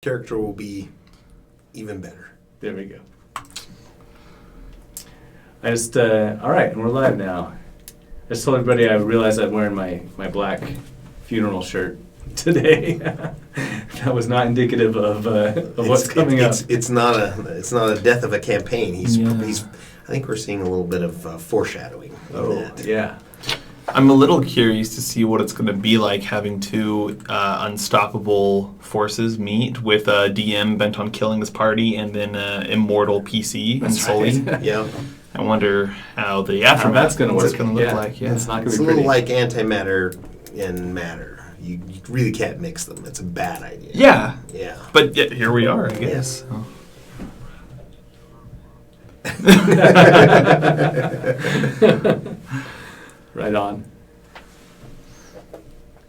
character will be even better. There we go. All right, and we're live now. I just told everybody I realized I'm wearing my black funeral shirt today. That was not indicative of what's coming up. It's not a death of a campaign. He's I think we're seeing a little bit of foreshadowing of that. Yeah. I'm a little curious to see what it's going to be like having two unstoppable forces meet with a DM bent on killing this party and then immortal PC and Sully. Right. Yeah. I wonder how the aftermath going to look like. Yeah. It's not going to It's be a little pretty. like antimatter and matter. You really can't mix them. It's a bad idea. Yeah. Yeah. But yet here we are, I guess. Yeah. Right on.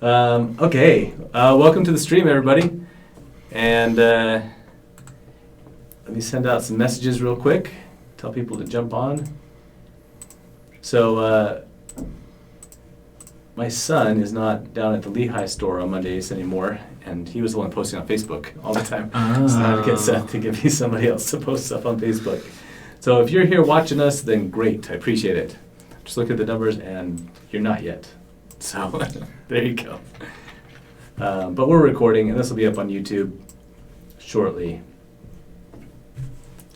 Okay. Welcome to the stream, everybody. And let me send out some messages real quick. Tell people to jump on. So my son is not down at the Lehigh store on Mondays anymore, and he was the one posting on Facebook all the time. So I had to get Seth to give me somebody else to post stuff on Facebook. So if you're here watching us, then great. I appreciate it. Just look at the numbers, and you're not yet. So there you go. But we're recording, and this will be up on YouTube shortly.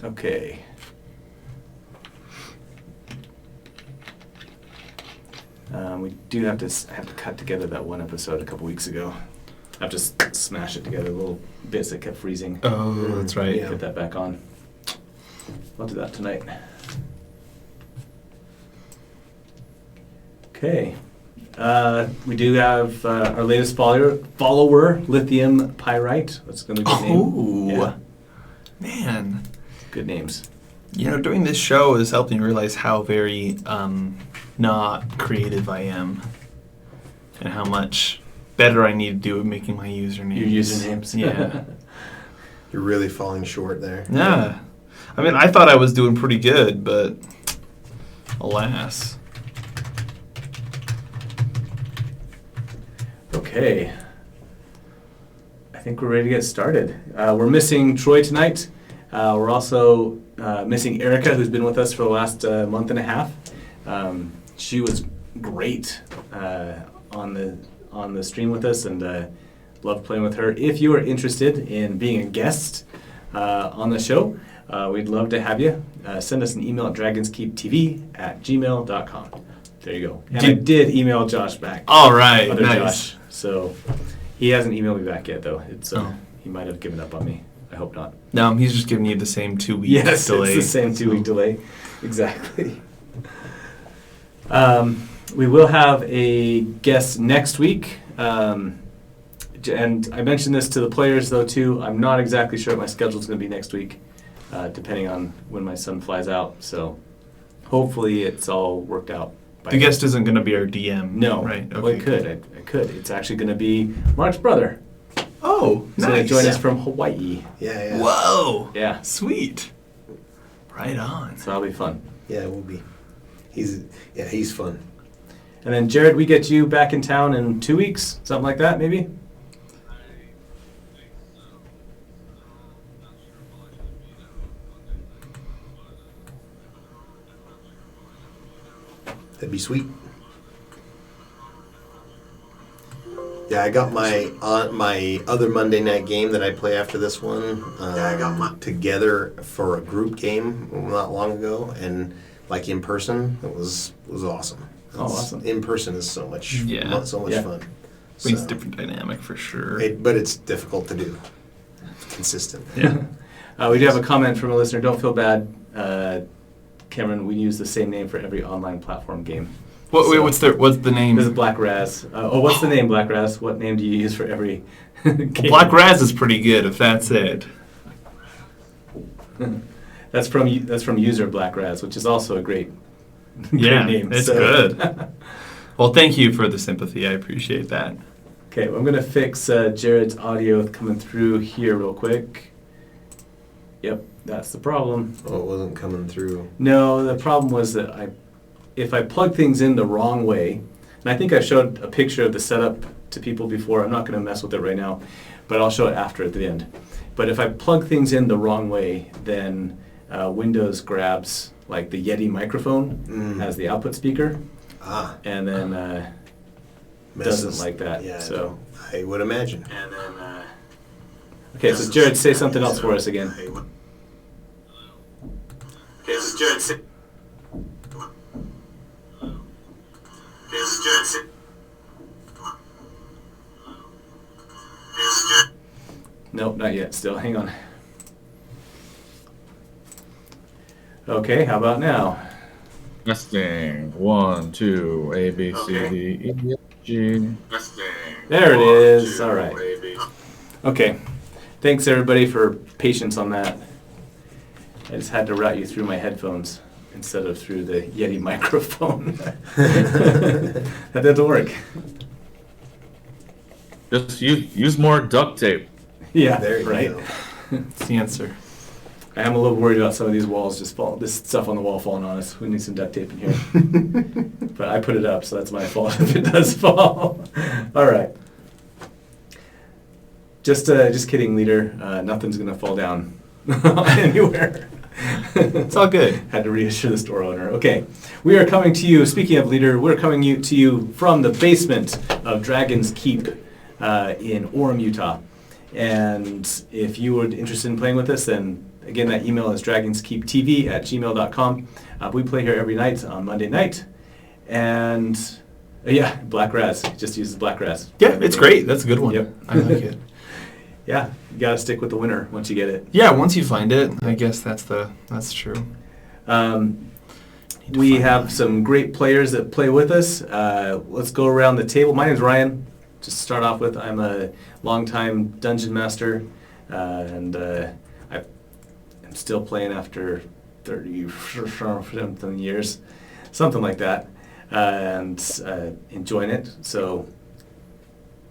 Okay. We do have to cut together that one episode a couple weeks ago. I have to smash it together, little bits that kept freezing. Oh, that's right. Yeah. Get that back on. I'll do that tonight. Okay. We do have our latest follower, Lithium Pyrite. That's going to be a good name. Oh, Yeah, man. good names. You know, doing this show has helped me realize how very not creative I am and how much better I need to do at making my usernames. Your usernames. Yeah. You're really falling short there. Yeah. I mean, I thought I was doing pretty good, but alas. Okay. I think we're ready to get started. We're missing Troy tonight. We're also missing Erica, who's been with us for the last month and a half. She was great on the stream with us, and loved playing with her. If you are interested in being a guest on the show, we'd love to have you. Send us an email at dragonskeeptv@gmail.com. There you go. And I did email Josh back. All right, Other nice. Josh. So he hasn't emailed me back yet, though. He might have given up on me. I hope not. No, he's just giving you the same 2 week Yes, delay. it's the same 2-week delay. Exactly. We will have a guest next week. And I mentioned this to the players, though, too. I'm not exactly sure what my schedule is going to be next week, depending on when my son flies out. So hopefully it's all worked out. The guest isn't going to be our DM. No. Right. Okay. Well, it could. I could. It's actually going to be Mark's brother. Oh, He's going to nice. join us from Hawaii. Yeah. Whoa. Yeah. Sweet. Right on. So that'll be fun. Yeah, it will be. He's fun. And then, Jared, we get you back in town in 2 weeks? Something like that, maybe? That'd be sweet. Yeah, I got my other Monday night game that I play after this one. I got together for a group game not long ago, and like in person, it was awesome. Awesome! In person is so much Yeah. fun. Brings a different dynamic for sure. But it's difficult to do. Consistent. Yeah. We do have a comment from a listener. Don't feel bad, Cameron. We use the same name for every online platform game. Wait, what's the name? This is Black Raz. What's the name, Black Raz? What name do you use for every game? Black Raz is pretty good if that's it. That's from user Black Raz, which is also a great name. It's good. Well, thank you for the sympathy. I appreciate that. Okay, well, I'm going to fix Jared's audio coming through here real quick. Yep, that's the problem. Oh, it wasn't coming through. No, the problem was that if I plug things in the wrong way, And I think I showed a picture of the setup to people before. I'm not going to mess with it right now, but I'll show it after at the end. But if I plug things in the wrong way, then Windows grabs like the Yeti microphone as the output speaker, and then doesn't like that. Yeah, so I would imagine. And then okay, so Jared, say something else for us again. Okay, this is Jared. Okay, this is Jared. Nope, not yet. Still, hang on. Okay, how about now? Testing. 1, 2, A, B, C, D, E, F, G. There it is. All right. Okay. Thanks, everybody, for patience on that. I just had to route you through my headphones instead of through the Yeti microphone. That doesn't work. Just use more duct tape. Yeah, There you right. go. It's the answer. I am a little worried about some of these walls this stuff on the wall falling on us. We need some duct tape in here. But I put it up, so that's my fault if it does fall. All right. Just kidding, leader. Nothing's gonna fall down anywhere. It's all good. Had to reassure the store owner. Okay, we are coming to you. Speaking of leader, we're coming to you from the basement of Dragon's Keep in Orem, Utah. And if you were interested in playing with us, then again, that email is dragonskeeptv@gmail.com. We play here every night on Monday night. And yeah, Black Raz. Just uses Black Raz. Yeah, it's great. That's a good one. Yep. I like it. Yeah, you got to stick with the winner once you get it. Yeah, once you find it, I guess that's true. We have some great players that play with us. Let's go around the table. My name's Ryan. Just to start off with, I'm a longtime dungeon master, and I'm still playing after 30-something years, something like that, and enjoying it. So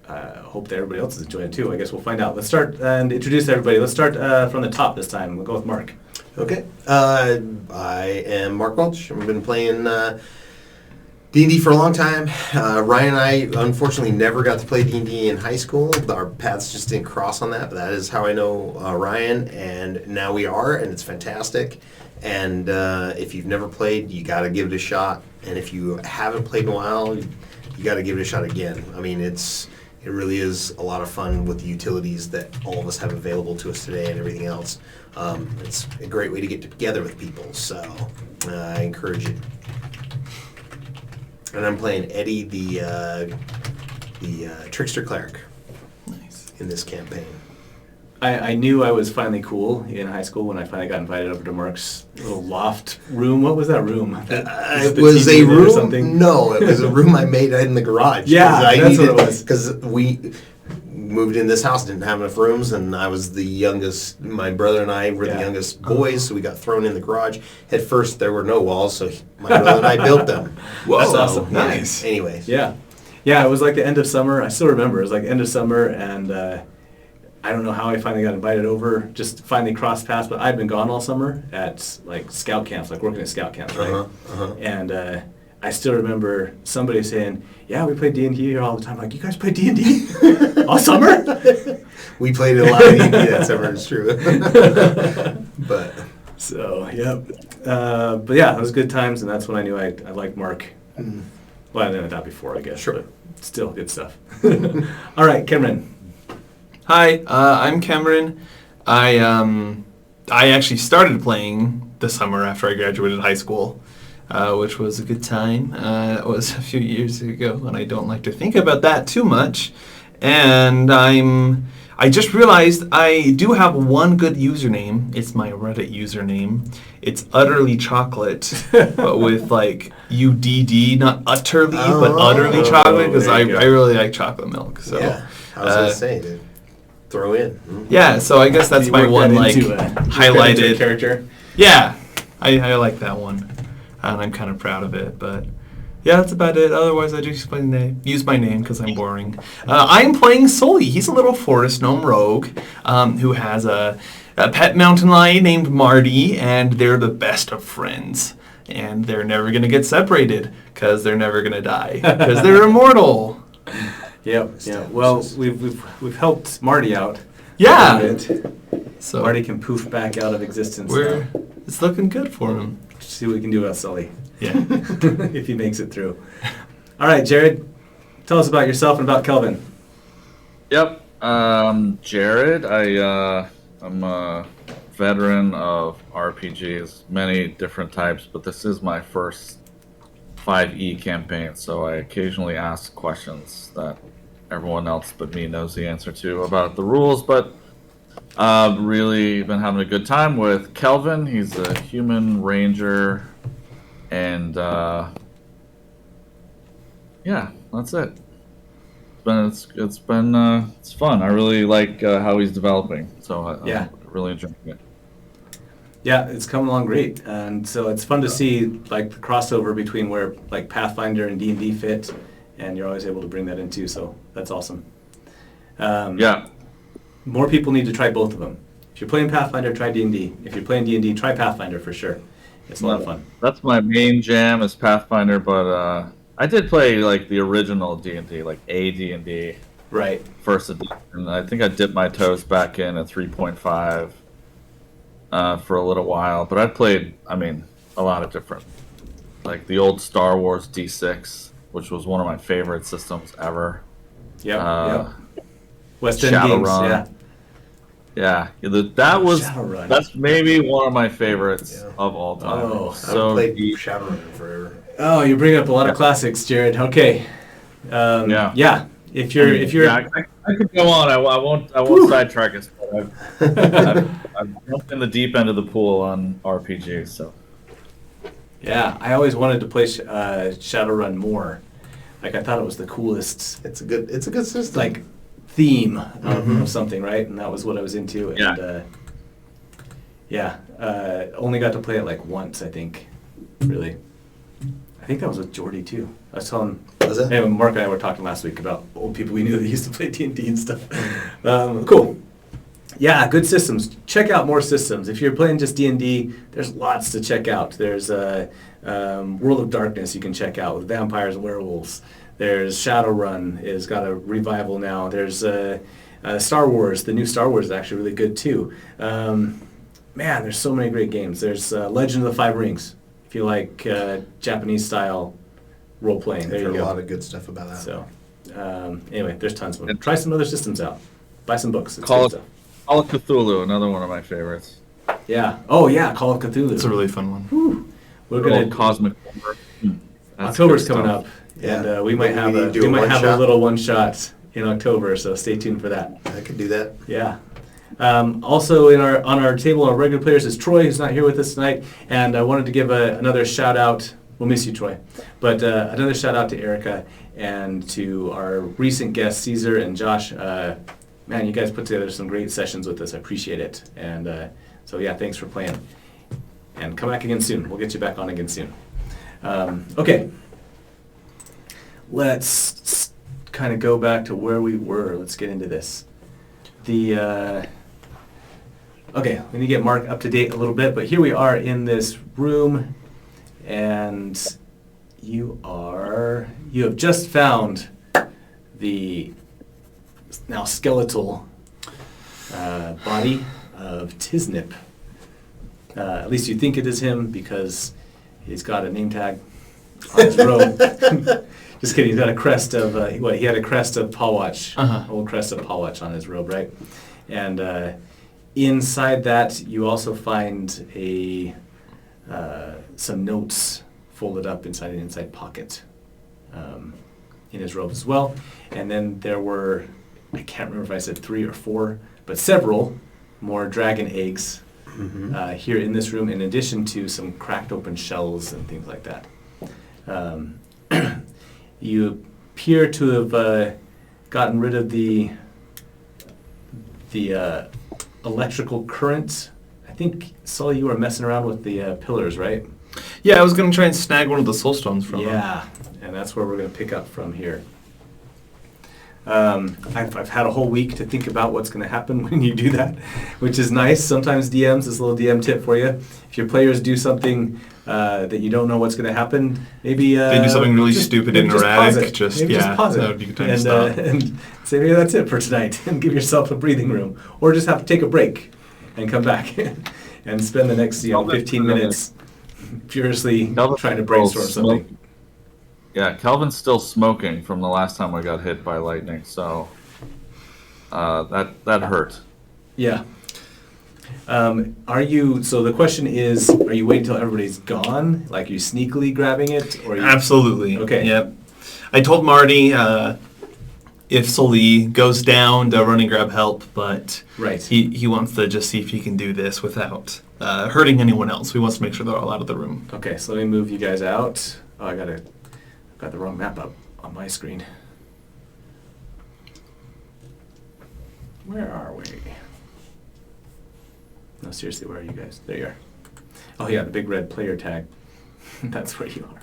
I hope that everybody else is enjoying it too. I guess we'll find out. Let's start and introduce everybody. Let's start from the top this time. We'll go with Mark. Okay. I am Mark Welch. I've been playing D&D for a long time. Ryan and I unfortunately never got to play D&D in high school. Our paths just didn't cross on that, but that is how I know Ryan, and now we are, and it's fantastic. And if you've never played, you got to give it a shot. And if you haven't played in a while, you got to give it a shot again. I mean, it really is a lot of fun with the utilities that all of us have available to us today and everything else. It's a great way to get together with people, so I encourage it. And I'm playing Eddie, the trickster cleric, Nice. in this campaign. I knew I was finally cool in high school when I finally got invited over to Mark's little loft room. What was that room? It was a room. Or something? No, it was a room I made in the garage. Yeah, that's what it was. Because we moved in this house, didn't have enough rooms, and I was the youngest. My brother and I were the youngest boys, so we got thrown in the garage. At first, there were no walls, so my brother and I built them. Whoa, that's awesome. Yeah. Nice. Anyways. Yeah. Yeah, it was like the end of summer. I still remember. It was like end of summer, and I don't know how I finally got invited over, just finally crossed paths, but I'd been gone all summer at like scout camps, like working at scout camps, right? And I still remember somebody saying, yeah, we play D&D here all the time. Like, you guys play D&D all summer? We played a lot of D&D that summer, it's true. But So, yep. But yeah, it was good times, and that's when I knew I liked Mark. Well, I knew that before, I guess. Sure. But still good stuff. All right, Cameron. Hi, I'm Cameron. I actually started playing this summer after I graduated high school, which was a good time. It was a few years ago, and I don't like to think about that too much. And I just realized I do have one good username. It's my Reddit username. It's Utterly Chocolate, but with like UDD, not utterly, but utterly chocolate, because I really like chocolate milk. So yeah, I was going to say, dude. Throw in. Yeah, so I guess that's You my worked one that like into a highlighted character. Yeah, I like that one, and I'm kind of proud of it. But yeah, that's about it. Otherwise, I just use my name because I'm boring. I'm playing Sully. He's a little forest gnome rogue who has a pet mountain lion named Marty, and they're the best of friends. and they're never going to get separated because they're never going to die because they're immortal. Yep. Yeah. Well, we've helped Marty out. Yeah. A bit. So Marty can poof back out of existence now. it's looking good for him. See what we can do about Sully. Yeah. If he makes it through. All right, Jared, tell us about yourself and about Kelvin. Yep. Jared, I'm a veteran of RPGs, many different types, but this is my first 5e campaign, so I occasionally ask questions that everyone else but me knows the answer to about the rules, but I've really been having a good time with Kelvin. He's a human ranger, and yeah, that's it. It's fun. I really like how he's developing, so I'm really enjoying it. Yeah, it's coming along great, and so it's fun to see like the crossover between where like Pathfinder and D&D fit, and you're always able to bring that in too. So that's awesome. Yeah. More people need to try both of them. If you're playing Pathfinder, try D&D. If you're playing D&D, try Pathfinder for sure. It's a lot of fun. That's my main jam is Pathfinder, but I did play like the original D&D, like AD&D. Right. First edition. I think I dipped my toes back in at 3.5 for a little while, but I played, a lot of different, like the old Star Wars D6, which was one of my favorite systems ever. Yep. West End Games, Shadowrun. Yeah, that's maybe one of my favorites of all time. Oh, I've played Shadowrun forever. Oh, you're bringing up a lot of classics, Jared. Okay. Yeah. If you're, I could go on. I won't sidetrack us. But I've jumped in the deep end of the pool on RPGs. So. Yeah, I always wanted to play Shadowrun more. Like I thought it was the coolest. It's a good system. Like theme of something, right? And that was what I was into. And only got to play it like once, I think. Really. I think that was with Jordy too. I was telling Mark and I were talking last week about old people we knew that used to play D&D and stuff. Cool. Yeah, good systems. Check out more systems. If you're playing just D&D, there's lots to check out. There's World of Darkness you can check out with vampires and werewolves. There's Shadowrun is got a revival now. There's Star Wars. The new Star Wars is actually really good too. Man, there's so many great games. There's Legend of the Five Rings. If you like Japanese style role playing, there you go. A lot of good stuff about that. So anyway, there's tons of them. Try some other systems out. Buy some books. It's Call good of Cthulhu, another one of my favorites. Yeah. Oh yeah, Call of Cthulhu. It's a really fun one. Whew. We're gonna Cosmic. October's coming up, Yeah. and we might have a little one shot in October. So stay tuned for that. I could do that. Yeah. Also on our table, our regular players is Troy, who's not here with us tonight, and I wanted to give another shout out. We'll miss you, Troy, but another shout out to Erica and to our recent guests, Caesar and Josh. Man, you guys put together some great sessions with us. I appreciate it, and so yeah, thanks for playing. And come back again soon. We'll get you back on again soon. Okay, let's kind of go back to where we were. Let's get into this. Okay, we need to get Mark up to date a little bit, but here we are in this room, and you have just found the now skeletal body of Tiznip. At least you think it is him because he's got a name tag on his robe. Just kidding. He's got a crest of he had a crest of Pawatch, old crest of Pawatch on his robe, right? And inside that, you also find some notes folded up inside an inside pocket in his robe as well. And then there were, I can't remember if I said 3 or 4, but several more dragon eggs here in this room, in addition to some cracked open shells and things like that. You appear to have gotten rid of the electrical current. I think, Sully, you were messing around with the pillars, right? Yeah, I was going to try and snag one of the soul stones from them. Yeah, and that's where we're going to pick up from here. I've had a whole week to think about what's going to happen when you do that, which is nice. Sometimes DMs, this little DM tip for you. If your players do something that you don't know what's going to happen, maybe They do something really stupid and pause erratic. it. Just Maybe yeah, pause it. that would be a good time to stop. And say maybe that's it for tonight, and give yourself a breathing room, or just have to take a break and come back and spend the next 15 minutes furiously trying to brainstorm something. Yeah, Kelvin's still smoking from the last time we got hit by lightning, so that hurt. Yeah. Are you? So the question is: are you waiting until everybody's gone? Like you sneakily grabbing it, or are you, Absolutely. Okay. Yep. I told Marty if Sully goes down to run and grab help, but Right. he wants to just see if he can do this without hurting anyone else. He wants to make sure they're all out of the room. Okay, so let me move you guys out. Oh, I've got the wrong map up on my screen. Where are we? No, seriously, where are you guys? There you are. Oh yeah, the big red player tag. That's where you are.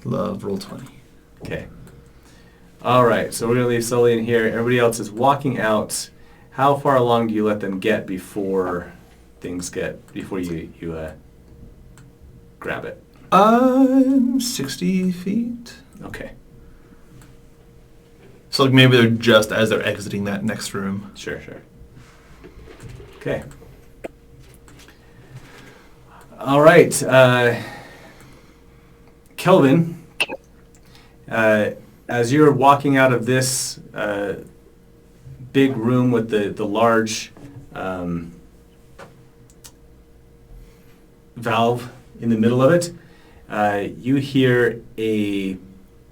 Love Roll20. Okay. All right, so we're gonna leave Sully in here. Everybody else is walking out. How far along do you let them get before you grab it? 60 feet. Okay, So like maybe they're just as they're exiting that next room. sure. Okay. All right, Kelvin, as you're walking out of this big room with the large valve in the middle of it, you hear a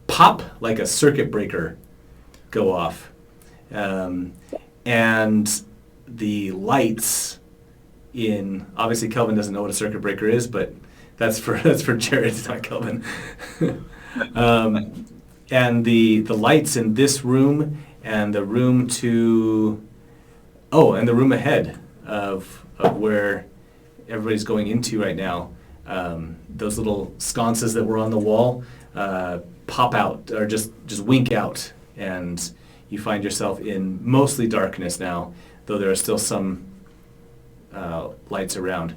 pop like a circuit breaker go off. And the lights obviously Kelvin doesn't know what a circuit breaker is, but that's for Jared, it's not Kelvin. And the lights in this room and the room and the room ahead of where everybody's going into right now, those little sconces that were on the wall pop out or just wink out, and you find yourself in mostly darkness now, though there are still some lights around.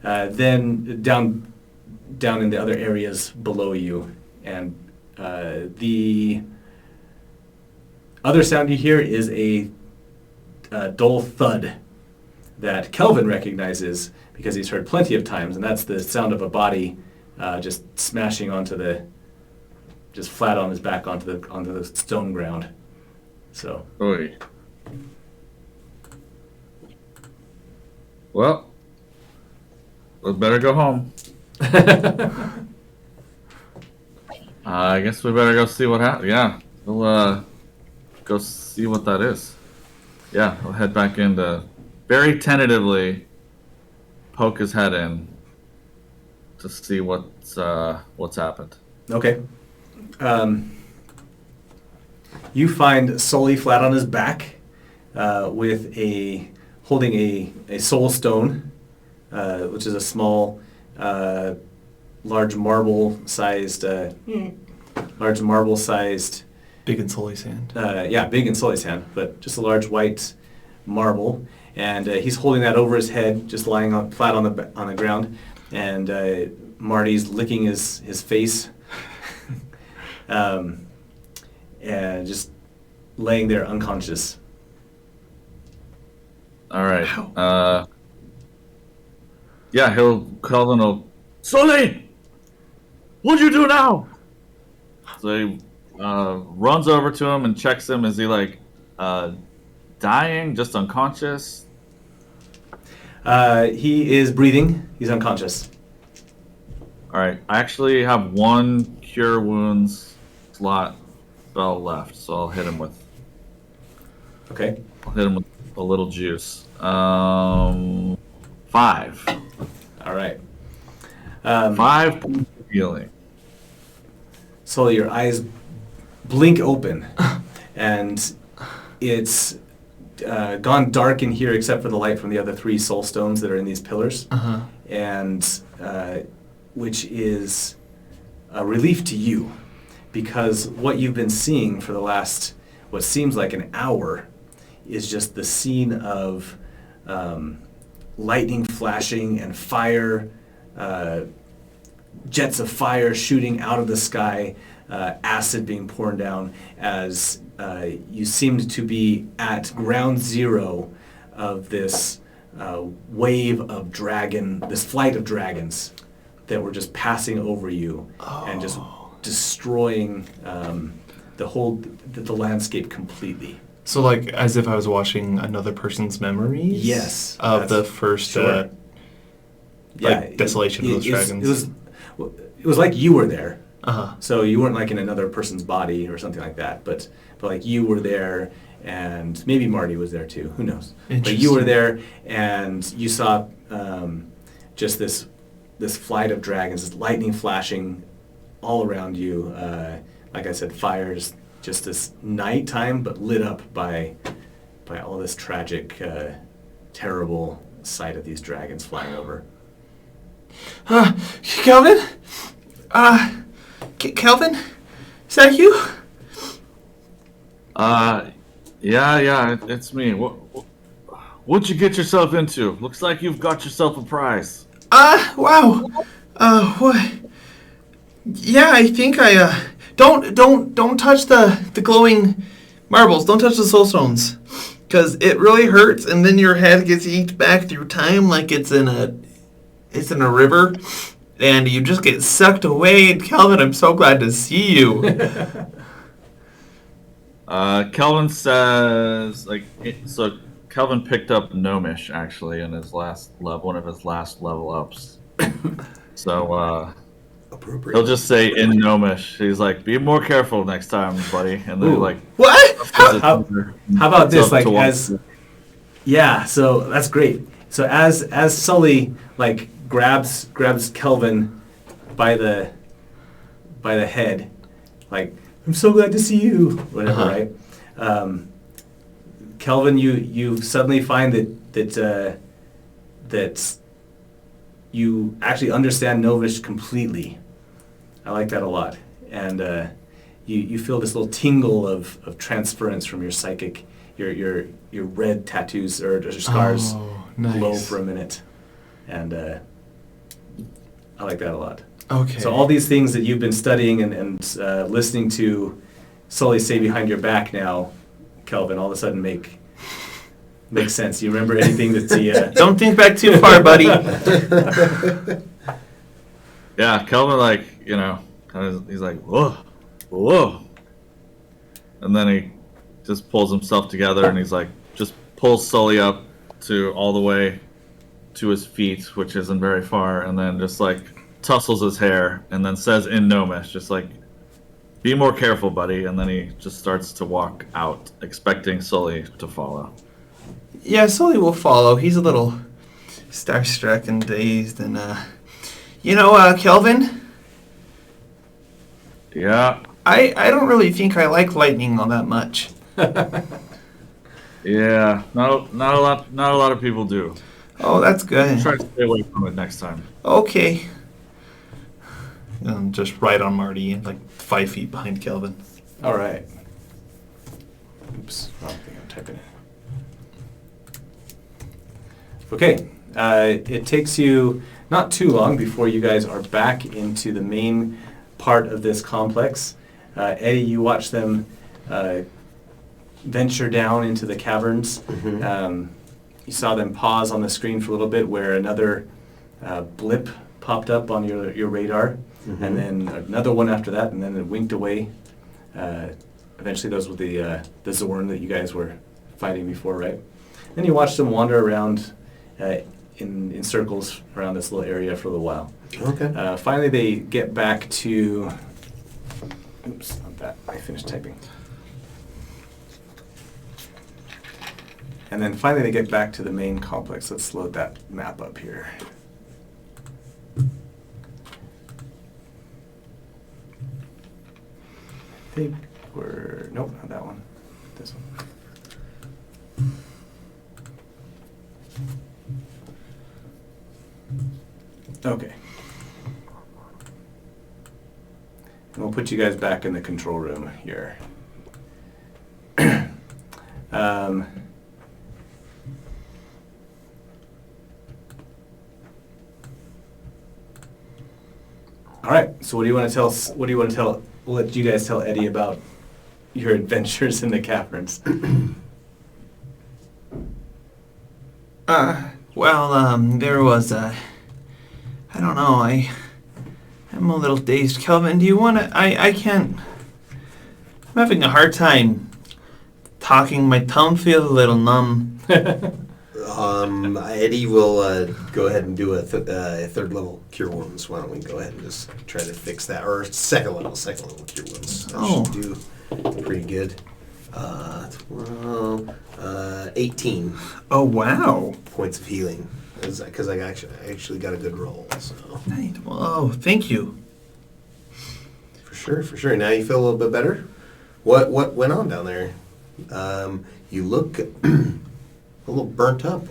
Then down in the other areas below you, and the other sound you hear is a dull thud that Kelvin recognizes because he's heard plenty of times, and that's the sound of a body just smashing just flat on his back onto the stone ground. So. Oy. Well, we better go home. I guess we better go see what happened. Yeah, we'll go see what that is. Yeah, we'll head back in to very tentatively poke his head in to see what's happened. Okay. You find Sully flat on his back with holding a soul stone, which is a small, large marble-sized. Big in Sully's hand. Big in Sully's hand, but just a large white marble, and he's holding that over his head, just lying flat on the ground, and Marty's licking his face, and just laying there unconscious. All right. Calvin will. Sully, what'd you do now? So he runs over to him and checks him. Is he dying, just unconscious? He is breathing. He's unconscious. All right. I actually have one cure wounds slot spell left, so I'll hit him with. Okay. I'll hit him with a little juice. 5. All right. 5 points of healing. So your eyes blink open, and it's gone dark in here except for the light from the other 3 soul stones that are in these pillars, and which is a relief to you, because what you've been seeing for the last, what seems like an hour, is just the scene of lightning flashing and fire, jets of fire shooting out of the sky, acid being poured down as you seemed to be at ground zero of this wave of this flight of dragons that were just passing over you and just destroying the landscape completely. So like as if I was watching another person's memories? Yes. Of the first sure. desolation of those dragons. It was like you were there. Uh-huh. So you weren't like in another person's body or something like that, but like you were there, and maybe Marty was there too. Who knows? But you were there, and you saw just this flight of dragons, this lightning flashing all around you. Like I said, fires, just this nighttime, but lit up by all this tragic, terrible sight of these dragons flying over. Kelvin? Kelvin? Is that you? Yeah, it's me. What'd you get yourself into? Looks like you've got yourself a prize. Wow. What? Yeah, I think I, don't touch the glowing marbles. Don't touch the soul stones. Because it really hurts, and then your head gets yanked back through time like it's in a river, and you just get sucked away. And Kelvin, I'm so glad to see you. Kelvin says, so Kelvin picked up Gnomish, actually, in his last level, one of his last level ups. So, Appropriate. he'll just say in Gnomish, he's like, be more careful next time, buddy. And then, What? How about this? Like, so that's great. So as Sully, grabs Kelvin by the head, I'm so glad to see you, whatever, right? Kelvin, you suddenly find that you actually understand Novish completely. I like that a lot, and you feel this little tingle of transference from your psychic, your red tattoos or scars glow for a minute, and I like that a lot. Okay. So all these things that you've been studying and listening to Sully say behind your back now, Kelvin, all of a sudden make sense. You remember anything that's Don't think back too far, buddy. Yeah, Kelvin, he's like, whoa. And then he just pulls himself together and he's like, just pulls Sully up to all the way to his feet, which isn't very far, and then just tussles his hair and then says in Gnomish, just be more careful, buddy. And then he just starts to walk out, expecting Sully to follow. Yeah, Sully will follow. He's a little starstruck and dazed, and Kelvin? Yeah. I don't really think I like lightning all that much. Yeah, not a lot of people do. Oh, that's good. Try to stay away from it next time. Okay. Just right on Marty, 5 feet behind Kelvin. All right. Oops, wrong thing I'm typing. Okay, it takes you not too long before you guys are back into the main part of this complex. Eddie, you watch them venture down into the caverns. Mm-hmm. You saw them pause on the screen for a little bit where another blip popped up on your radar, Mm-hmm. and then another one after that, and then it winked away. Eventually those were the Zorn that you guys were fighting before, right? Then you watched them wander around in circles around this little area for a little while. Okay. Finally they get back to... Oops, not that. I finished typing. And then finally they get back to the main complex. Let's load that map up here. I think we're... Nope, not that one. This one. Okay. We'll put you guys back in the control room here. All right. So what do you want to tell? What do you want to tell? We'll let you guys tell Eddie about your adventures in the caverns. There was I don't know, I'm a little dazed. Kelvin, do you want to, I can't, I'm having a hard time talking. My tongue feels a little numb. Eddie will go ahead and do a third level cure wounds. Why don't we go ahead and just try to fix that, or second level cure wounds. That should do pretty good. 18 Oh, wow. points of healing, because I actually got a good roll. So Nice. Oh, thank you. for sure. Now you feel a little bit better. What went on down there? You look a little burnt up.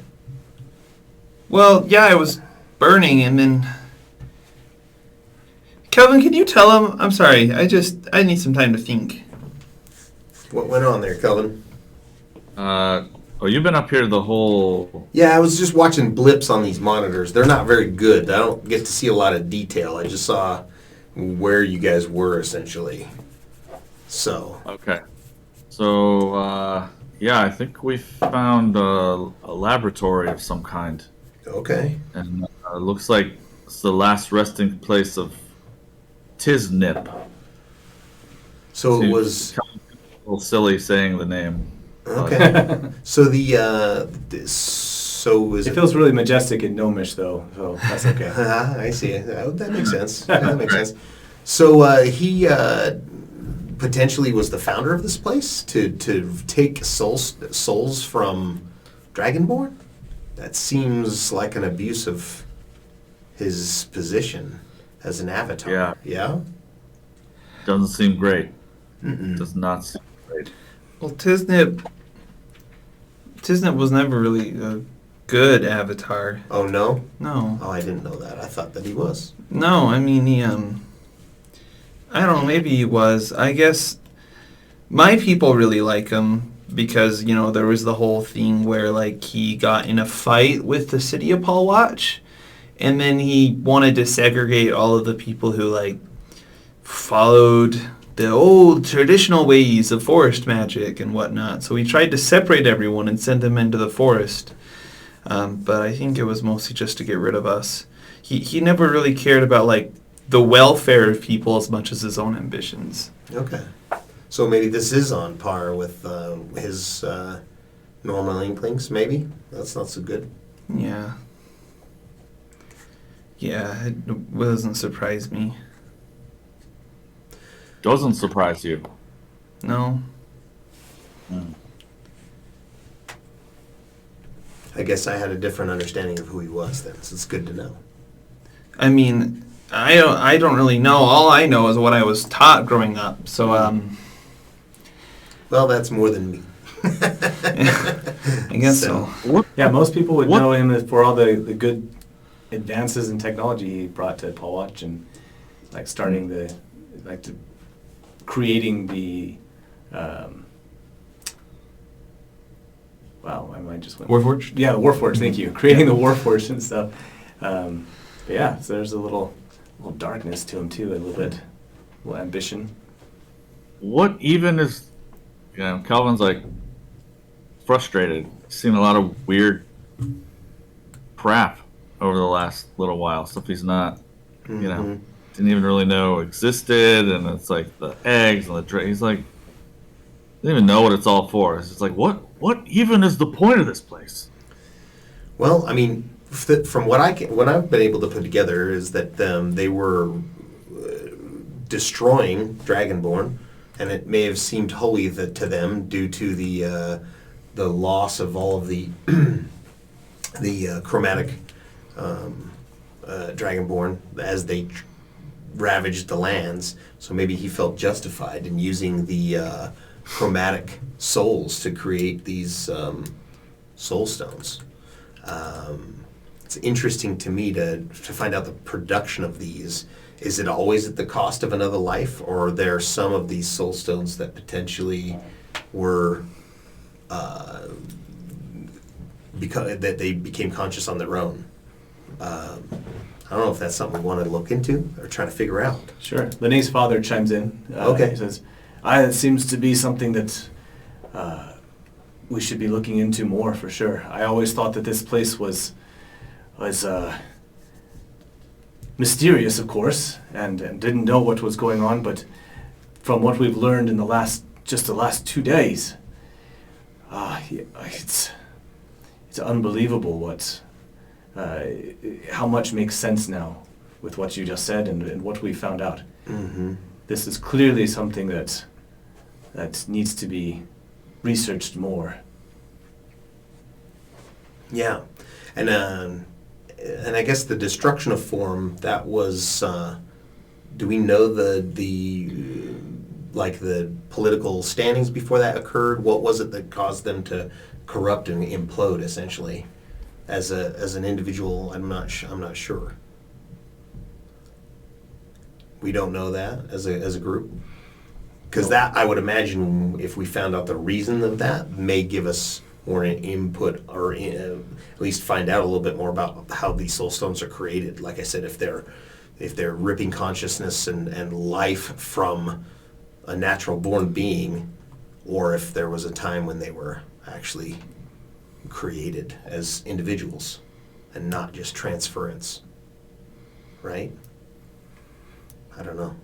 Well, yeah, I was burning, and then... Kelvin, can you tell him? I'm sorry, I need some time to think. What went on there, Kelvin? You've been up here the whole... Yeah, I was just watching blips on these monitors. They're not very good. I don't get to see a lot of detail. I just saw where you guys were, essentially. So. Okay. So, I think we found a laboratory of some kind. Okay. And it looks like it's the last resting place of Tiznip. So it was... A little silly saying the name. Okay. So was It feels really majestic and gnomish, though, so that's okay. I see it. That makes sense. That makes sense. So he potentially was the founder of this place to take souls from Dragonborn? That seems like an abuse of his position as an avatar. Yeah. Yeah? Doesn't seem great. Mm-mm. Does not seem great. Well, Tiznip was never really a good avatar. Oh, no? No. Oh, I didn't know that. I thought that he was. No, I mean, he, I don't know, maybe he was. I guess my people really like him because, there was the whole thing where, he got in a fight with the city of Palwatch, and then he wanted to segregate all of the people who, followed the old traditional ways of forest magic and whatnot. So he tried to separate everyone and send them into the forest. But I think it was mostly just to get rid of us. He never really cared about, the welfare of people as much as his own ambitions. Okay. So maybe this is on par with his normal inklings, maybe? That's not so good. Yeah. Yeah, it doesn't surprise me. Doesn't surprise you. No. I guess I had a different understanding of who he was then, so it's good to know. I mean, I don't really know. All I know is what I was taught growing up. So, Well, that's more than me. I guess so. Yeah, most people would know him for all the good advances in technology he brought to Palwatch and starting creating the wow, I might just went Warforged? Yeah, the Warforged, thank you. Creating the Warforged and stuff. But yeah, so there's a little darkness to him too, a little ambition. What even is, Calvin's frustrated. Seen a lot of weird crap over the last little while. Stuff he's not, didn't even really know existed. And it's the eggs and the he's didn't even know what it's all for. It's just what even is the point of this place? Well, I mean, from what I've been able to put together is that they were destroying Dragonborn, and it may have seemed holy to them due to the loss of all of the the chromatic Dragonborn as they ravaged the lands. So maybe he felt justified in using the chromatic souls to create these soul stones. It's interesting to me to find out the production of these is it always at the cost of another life, or are there some of these soul stones that potentially were because that they became conscious on their own? I don't know if that's something we want to look into or try to figure out. Sure. Lene's father chimes in. Okay. He says, it seems to be something that we should be looking into more for sure. I always thought that this place was mysterious, of course, and didn't know what was going on, but from what we've learned in the last 2 days, it's unbelievable how much makes sense now with what you just said and what we found out. Mm-hmm. This is clearly something that needs to be researched more. Yeah, and I guess the destruction of form, that was. Do we know the political standings before that occurred? What was it that caused them to corrupt and implode, essentially, as an individual? I'm not sure. We don't know that as a group, because that, I would imagine, if we found out the reason of that, may give us more input, or at least find out a little bit more about how these soul stones are created. Like I said, if they're ripping consciousness and life from a natural born being, or if there was a time when they were actually created as individuals and not just transference. Right? I don't know.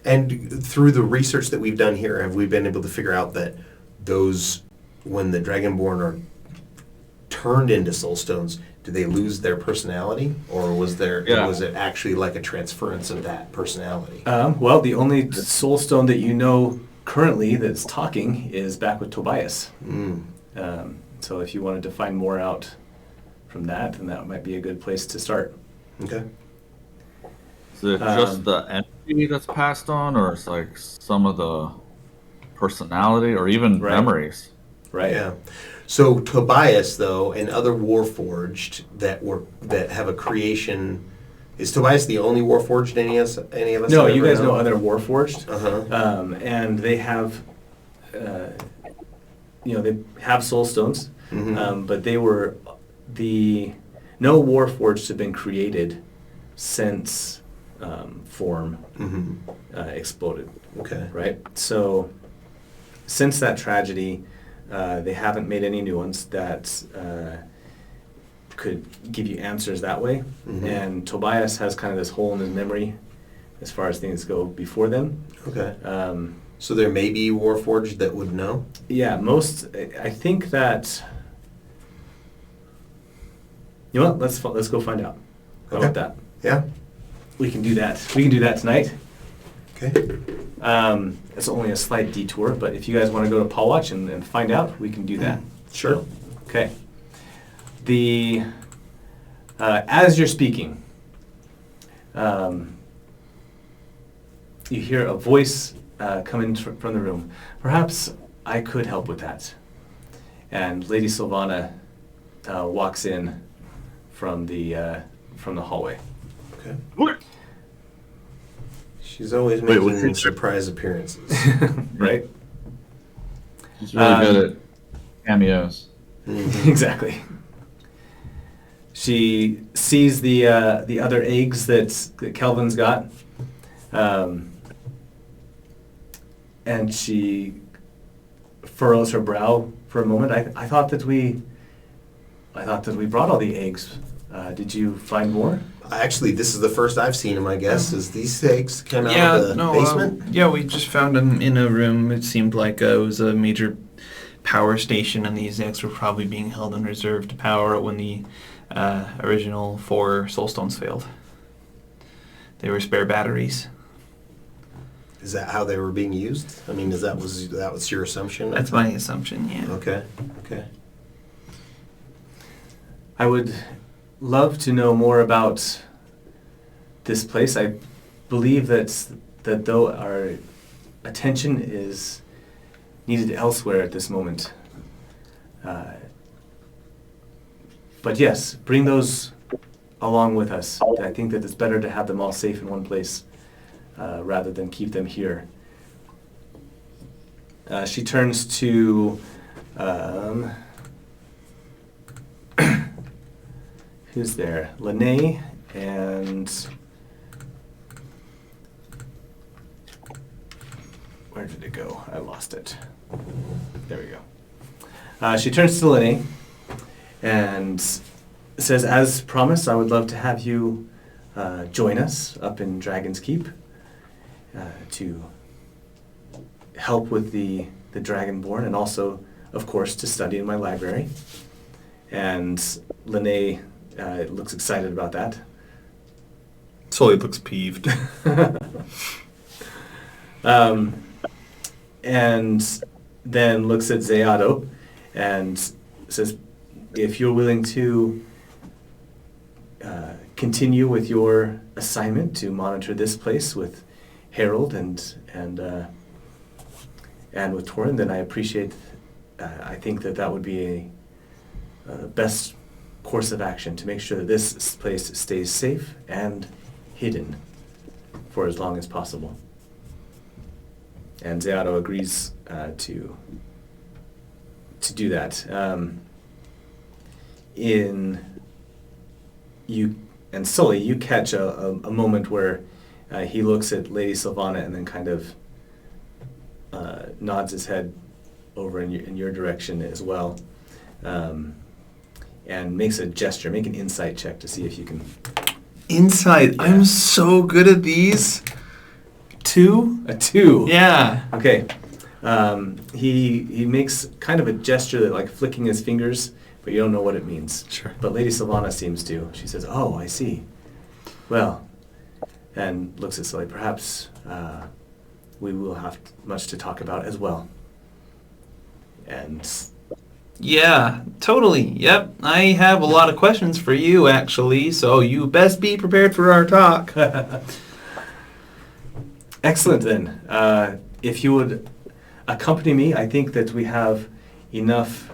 And through the research that we've done here, have we been able to figure out that those, when the Dragonborn are turned into soul stones, do they lose their personality, or was it actually like a transference of that personality? Well, the only soul stone that you know currently that's talking is back with Tobias. So if you wanted to find more out from that, then that might be a good place to start. Okay. Is it just the energy that's passed on, or it's like some of the personality or even memories? Right. Yeah. So Tobias, though, and other Warforged that have a creation, is Tobias the only Warforged any of us? No, have you ever guys know known? other Warforged, and they have, they have soul stones, but they were no Warforged have been created since form exploded. Okay. Right. So since that tragedy, they haven't made any new ones that could give you answers that way. And Tobias has kind of this hole in his memory as far as things go before then. Okay. So there may be Warforged that would know? Yeah, I think that... You know what? Let's go find out. How about that? Yeah. We can do that. We can do that tonight. Okay. It's only a slight detour, but if you guys want to go to Paul Watch and find out, we can do that. Sure. Okay. As you're speaking, you hear a voice come in from the room. Perhaps I could help with that. And Lady Sylvana walks in from the hallway. Okay. What? She's always making surprise appearances. Right? She's really good at cameos. Exactly. She sees the other eggs that Kelvin's got, and she furrows her brow for a moment. I thought that we brought all the eggs. Did you find more? Actually, this is the first I've seen them, I guess. Is these eggs came out of the basement? Yeah, we just found them in a room. It seemed like it was a major power station, and these eggs were probably being held in reserve to power it when the original 4 soulstones failed. They were spare batteries. Is that how they were being used? I mean, that was your assumption? That's my assumption, yeah. Okay. I would love to know more about this place. I believe that though our attention is needed elsewhere at this moment. But yes, bring those along with us. I think that it's better to have them all safe in one place rather than keep them here. She turns to who's there? Lene and where did it go? I lost it. There we go. She turns to Lene and says, as promised, I would love to have you join us up in Dragon's Keep to help with the Dragonborn, and also, of course, to study in my library. And Lene looks excited about that. Sully looks peeved. And then looks at Zeado and says, if you're willing to continue with your assignment to monitor this place with Harold and with Torin, then I appreciate, I think that would be a best course of action to make sure that this place stays safe and hidden for as long as possible. And Zeado agrees to do that. And Sully, you catch a moment where he looks at Lady Sylvana and then kind of nods his head over in your direction as well, and makes a gesture. Make an insight check to see if you can. Insight. Yeah. I'm so good at these. 2? A 2. Yeah. Okay. He makes kind of a gesture that like flicking his fingers, but you don't know what it means. Sure. But Lady Sylvana seems to. She says, "Oh, I see. Well," and looks at Sully. Perhaps we will have much to talk about as well. And Yeah, totally. Yep. I have a lot of questions for you, actually, so you best be prepared for our talk. excellent then. If you would accompany me, I think that we have enough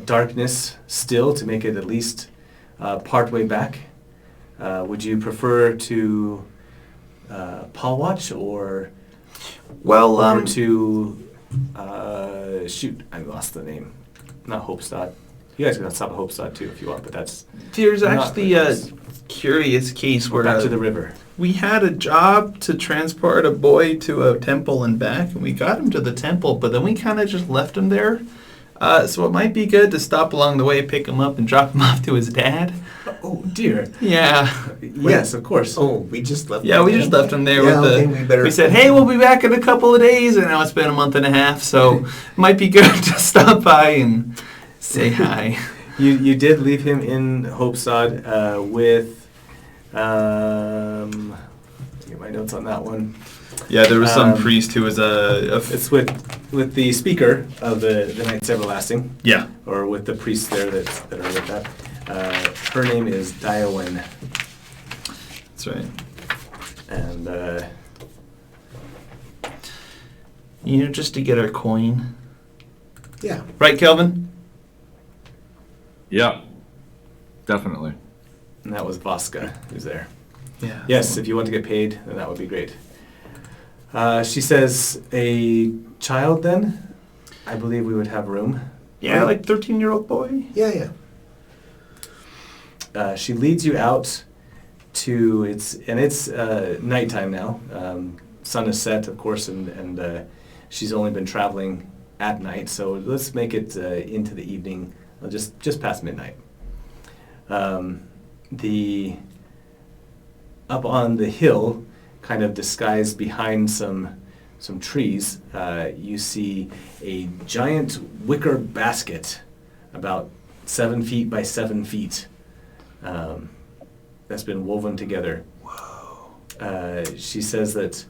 darkness still to make it at least part way back. Would you prefer to Paul Watch or Well, over to shoot? I lost the name. Not Hopestad. You guys can stop at Hopestad too if you want, but that's there's not actually a this. curious case where Back to the river. we had a job to transport a boy to a temple and back, and we got him to the temple, but then we kind of just left him there. So it might be good to stop along the way, pick him up, and drop him off to his dad. Oh dear. Yeah. Yes, of course. Oh, we just left. Yeah, we just left him there Yeah, with okay, the. we said, hey, we'll be back in a couple of days, and now it's been a month and a half, so it might be good to stop by and say hi. You did leave him in Hopestad with get my notes on that one. Yeah, there was some Um, priest who was It's with the speaker of the Knights Everlasting, yeah. or with the priests there that are with that. Her name is Diowen, That's right. and Just to get our coin. Yeah. Right, Kelvin? Yeah, definitely. that was Vaska who's there. Yeah. Yes, if you want to get paid, then that would be great. She says, a child then? I believe we would have room. Yeah, like 13-year-old boy. Yeah. She leads you out to it's nighttime now. Sun is set, of course, and she's only been traveling at night. So let's make it into the evening, just past midnight. Up on the hill, kind of disguised behind some trees, you see a giant wicker basket, about 7 feet by 7 feet. That's been woven together. Whoa. She says that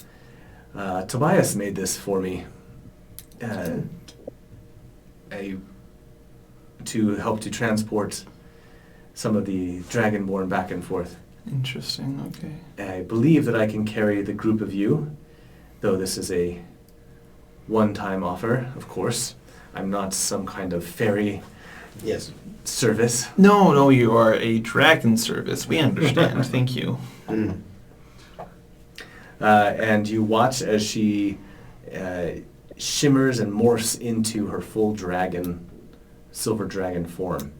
Tobias made this for me to help to transport some of the Dragonborn back and forth. Interesting, okay. I believe that I can carry the group of you, though this is a one-time offer, of course. I'm not some kind of fairy Yes. service. No, you are a dragon service. We understand. Thank you. Mm. And you watch as she shimmers and morphs into her full silver dragon form,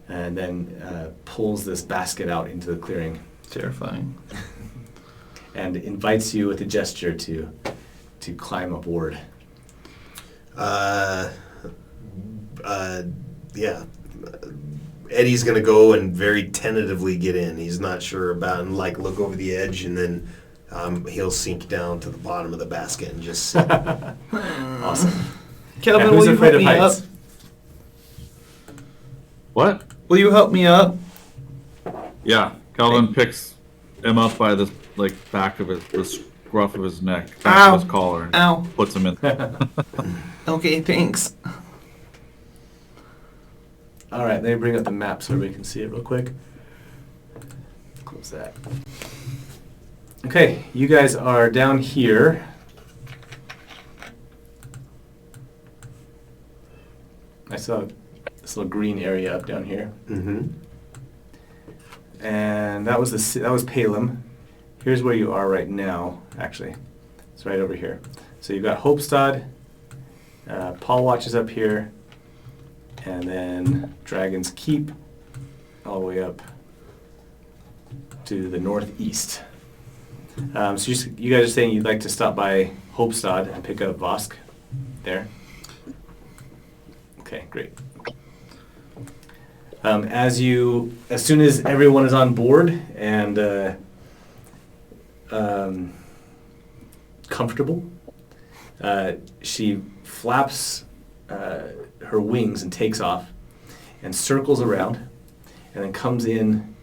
and then pulls this basket out into the clearing Terrifying. and invites you with a gesture to climb aboard. Yeah. Eddie's gonna go and very tentatively get in. He's not sure about and look over the edge, and then he'll sink down to the bottom of the basket and just sit. Awesome. Kelvin, And will who's you afraid help of me up? heights? What? Will you help me up? Yeah, Calvin picks him up by the back of the scruff of his neck, back Ow. of his collar, and Ow. puts him in. Okay, thanks. All right, let me bring up the map so everybody can see it real quick. Close that. Okay, you guys are down here. I saw this little green area up down here, Mm-hmm. and that was Palem. Here's where you are right now. Actually, it's right over here. So you've got Hopestad. Paul Watch is up here, and then Dragon's Keep, all the way up to the northeast. So you guys are saying you'd like to stop by Hopestad and pick up Vosk there? Okay, great. As soon as everyone is on board and comfortable, she flaps her wings and takes off and circles around and then comes in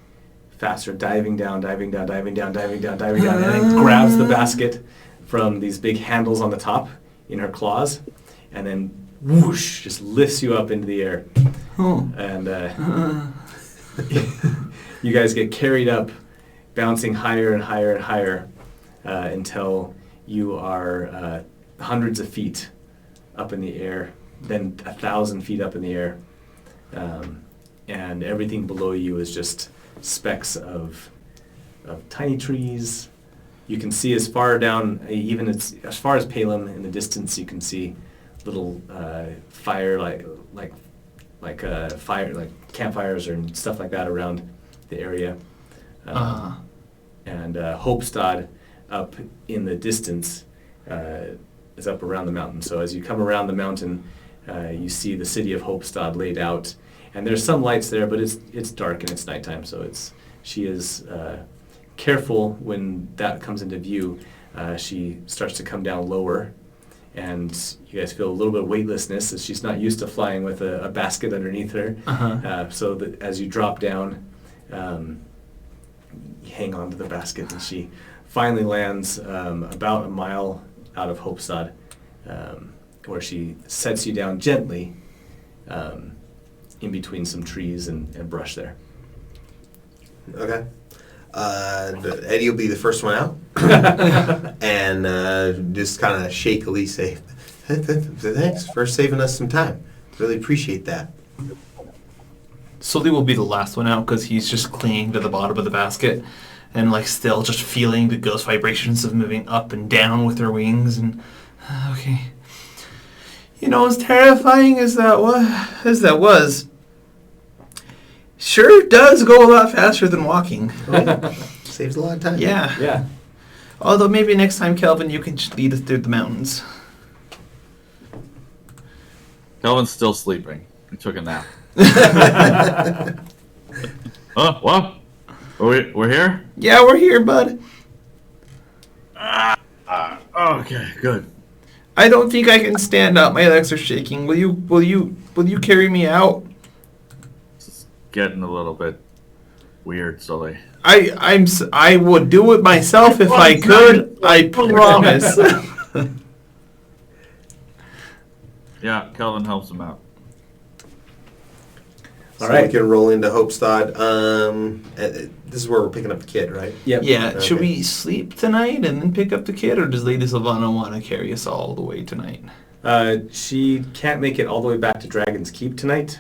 faster, diving down, and then grabs the basket from these big handles on the top in her claws, and then whoosh, just lifts you up into the air. Oh. And you guys get carried up, bouncing higher and higher and higher until you are hundreds of feet up in the air, then 1,000 feet up in the air. And everything below you is just specks of tiny trees. You can see as far down, even as far as Palem in the distance, you can see little fire like campfires or stuff like that around the area. And Hopestad up in the distance is up around the mountain. So as you come around the mountain, you see the city of Hopestad laid out, and there's some lights there, but it's dark and it's nighttime. So she is careful when that comes into view. She starts to come down lower, and you guys feel a little bit of weightlessness as she's not used to flying with a basket underneath her. So that as you drop down, you hang on to the basket, and she finally lands about a mile out of Hopestad, where she sets you down gently in between some trees and brush there. Okay. Eddie will be the first one out, and just kind of shakily say, "Thanks for saving us some time. Really appreciate that." Sully will be the last one out because he's just clinging to the bottom of the basket and still just feeling the ghost vibrations of moving up and down with her wings. And okay, as terrifying as that was, sure does go a lot faster than walking. Saves a lot of time. Yeah. Yeah. Although maybe next time, Kelvin, you can just lead us through the mountains. Calvin's still sleeping. He took a nap. Oh, what? We're here? Yeah, we're here, bud. Okay, good. I don't think I can stand up. My legs are shaking. Will you carry me out? It's getting a little bit weird, Sully. I would do it myself if I could. I promise. Yeah, Calvin helps him out. So All right. we can roll into Hopestad. This is where we're picking up the kid, right? Yep. Yeah. Okay. Should we sleep tonight and then pick up the kid, or does Lady Sylvana want to carry us all the way tonight? She can't make it all the way back to Dragon's Keep tonight.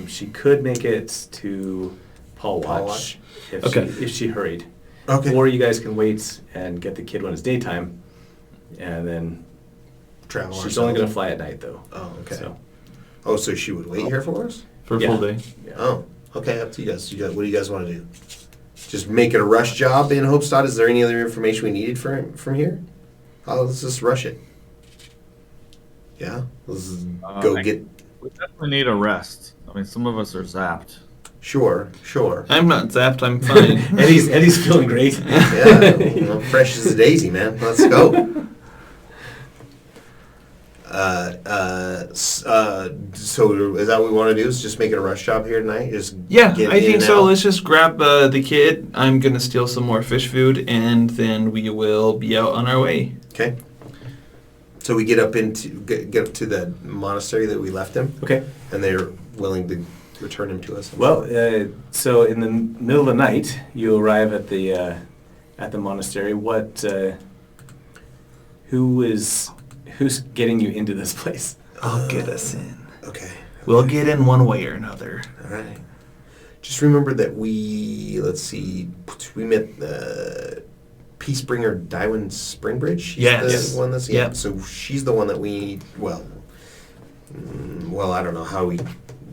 She could make it to Paul Paul Watch if Okay. if she hurried. Okay. Or you guys can wait and get the kid when it's daytime, and then Travel. she's only going to fly at night though. Oh, okay. So, Oh, so she would wait here for us? For a Yeah. full day. yeah. Oh, okay. Up to you guys. What do you guys want to do? Just make it a rush job in Hopestad? Is there any other information we needed from here? Oh, let's just rush it. Yeah? Let's go get... We definitely need a rest. I mean, some of us are zapped. Sure. I'm not zapped. I'm fine. Eddie's feeling great. Yeah, fresh as a daisy, man. Let's go. So is that what we want to do? Is just make it a rush job here tonight? Just Yeah, get I in think and so. out? Let's just grab the kid. I'm gonna steal some more fish food, and then we will be out on our way. Okay. So we get up get up to the monastery that we left him, Okay. and they're willing to return him to us. Well, so in the middle of the night, you arrive at the monastery. Who's getting you into this place? I'll get us in. Okay. We'll get in one way or another. All right. Just remember that we met Peacebringer Dywin Springbridge. She's Yes. the one that's Yep. So she's the one that we I don't know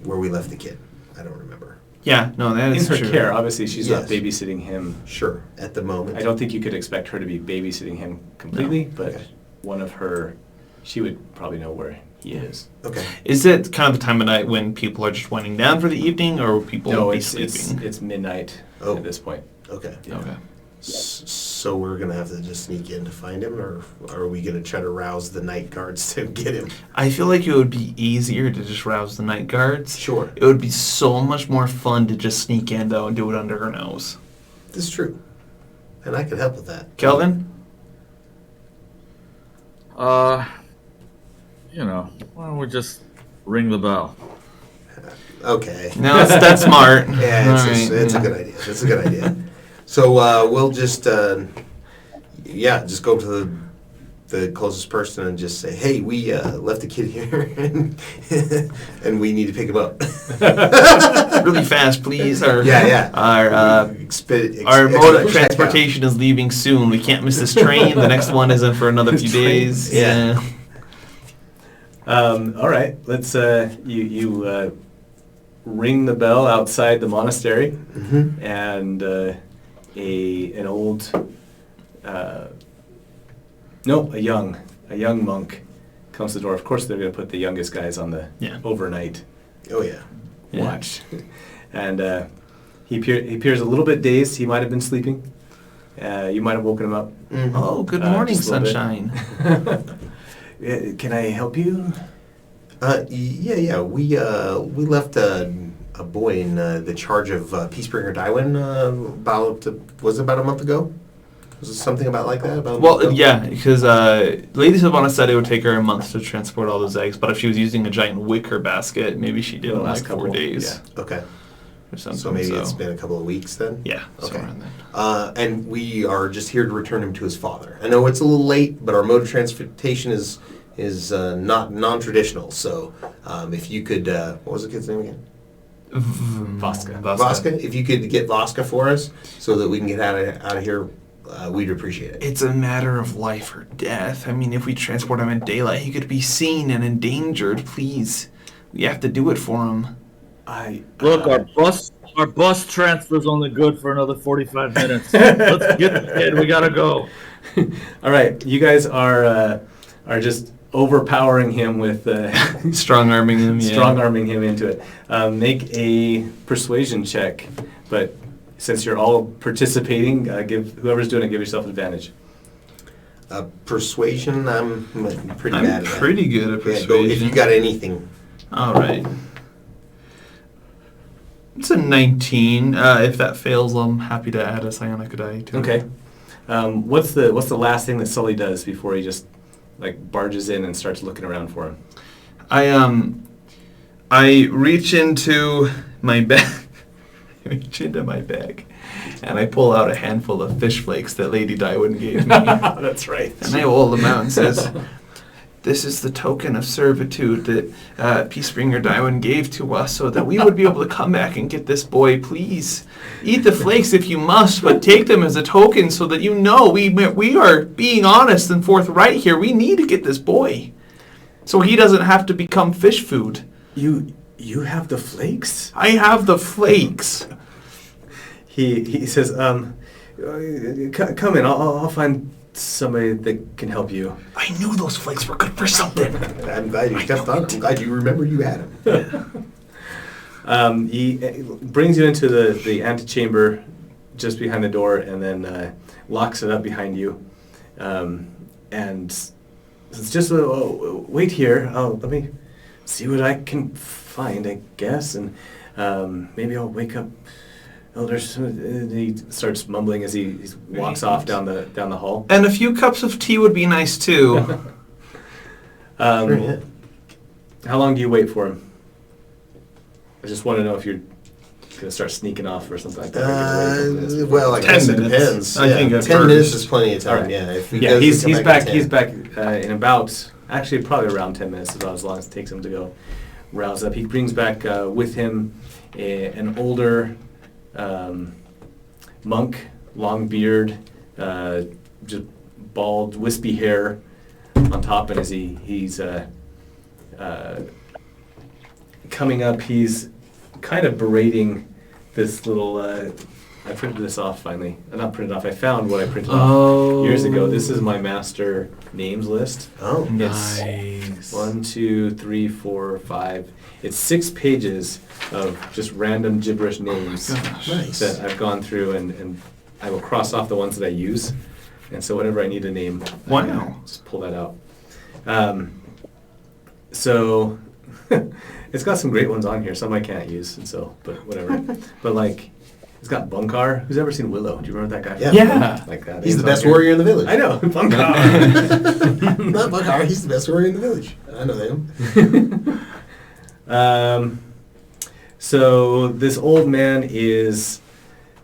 where we left the kid. I don't remember. Yeah, no, that In is her true. care, obviously, she's not Yes. babysitting him. Sure. At the moment. I don't think you could expect her to be babysitting him completely, but Okay. one of her, she would probably know where he is. Okay. Is it kind of the time of night when people are just winding down for the evening, or will people No, be it's sleeping? midnight Oh. at this point. Okay. Yeah. Okay. So we're gonna have to just sneak in to find him, or are we gonna try to rouse the night guards to get him? I feel like it would be easier to just rouse the night guards. Sure. It would be so much more fun to just sneak in, though, and do it under her nose. This is true, and I can help with that. Kelvin? Why don't we just ring the bell? Okay. No, that's smart. Yeah, All right. it's a good idea. It's a good idea. So we'll just just go to the closest person and just say, hey, we left the kid here and we need to pick him up. Really fast, please. Our Yeah. Our mode of expedite transportation is leaving soon. We can't miss this train. The next one isn't for another few days. Yeah. All right, let's you ring the bell outside the monastery, Mm-hmm. and a young monk comes to the door. Of course, they're going to put the youngest guys on the Yeah. overnight Oh, yeah. Yeah. watch, and he appears a little bit dazed. He might have been sleeping. You might have woken him up. Mhm. Oh, good morning, just a little bit. sunshine. Can I help you? Yeah. We left a boy in the charge of Peacebringer Dywin was it about a month ago? Was it something about like that? About a month Well, ago? yeah, because Lady Savannah said it would take her a month to transport all those eggs, but if she was using a giant wicker basket, maybe she did The in last like 4 couple, days yeah. Okay. or something. So maybe it's been a couple of weeks then? Yeah, Okay. somewhere in there. And we are just here to return him to his father. I know it's a little late, but our mode of transportation is not non-traditional. So if you could, what was the kid's name again? Voska. Voska. If you could get Voska for us, so that we can get out of here, we'd appreciate it. It's a matter of life or death. I mean, if we transport him in daylight, he could be seen and endangered. Please, we have to do it for him. Look, our bus transfer's only good for another 45 minutes. Let's get the kid. We gotta go. All right, you guys are just overpowering him with Strong arming him, yeah. strong arming him into it. Make a persuasion check, but since you're all participating, give whoever's doing it, give yourself advantage. Persuasion, I'm pretty I'm bad at that. pretty good at Yeah, persuasion. go if you got anything. All right. It's a 19. If that fails, I'm happy to add a psionic die to it. Okay. What's the last thing that Sully does before he just like barges in and starts looking around for him? I reach into my bag. And I pull out a handful of fish flakes that Lady Dywin gave me. That's right. And I hold them out and says, this is the token of servitude that Peacebringer Daiwan gave to us so that we would be able to come back and get this boy. Please eat the flakes if you must, but take them as a token so that you know we are being honest and forthright here. We need to get this boy so he doesn't have to become fish food. You have the flakes? I have the flakes. He says, come in. I'll find somebody that can help you. I knew those flakes were good for something. I'm glad you kept on. I'm glad you remember you had him. He brings you into the antechamber just behind the door and then locks it up behind you. And it's just, wait here. Let me see what I can find, I guess. And maybe I'll wake up elders. He starts mumbling as he walks off down the hall. And a few cups of tea would be nice too. Yeah. How long do you wait for him? I just want to know if you're gonna start sneaking off or something like that. Well, I 10 guess it minutes. depends. I think that's 10 perfect. minutes is plenty of time. Alright. Yeah. If he Yeah, does he's come back. at He's 10. back in about, actually probably around 10 minutes. About as long as it takes him to go rouse up. He brings back with him an older monk, long beard, just bald, wispy hair on top, and as he's coming up, he's kind of berating this little. I printed this off finally. Not printed off. I found what I printed off years ago. This is my master names list. Oh, Nice. 1, 2, 3, 4, 5. It's 6 pages of just random gibberish names nice. that I've gone through, and I will cross off the ones that I use. And so whenever I need a name, Wow. I just pull that out. So it's got some great ones on here. Some I can't use, and so, but whatever. But like, it's got Bunkar. Who's ever seen Willow? Do you remember that guy? Yeah. Yeah. Like that. He's the on best here. warrior in the village. I know, Bunkar. Not Buckar, he's the best warrior in the village. I know him. So this old man is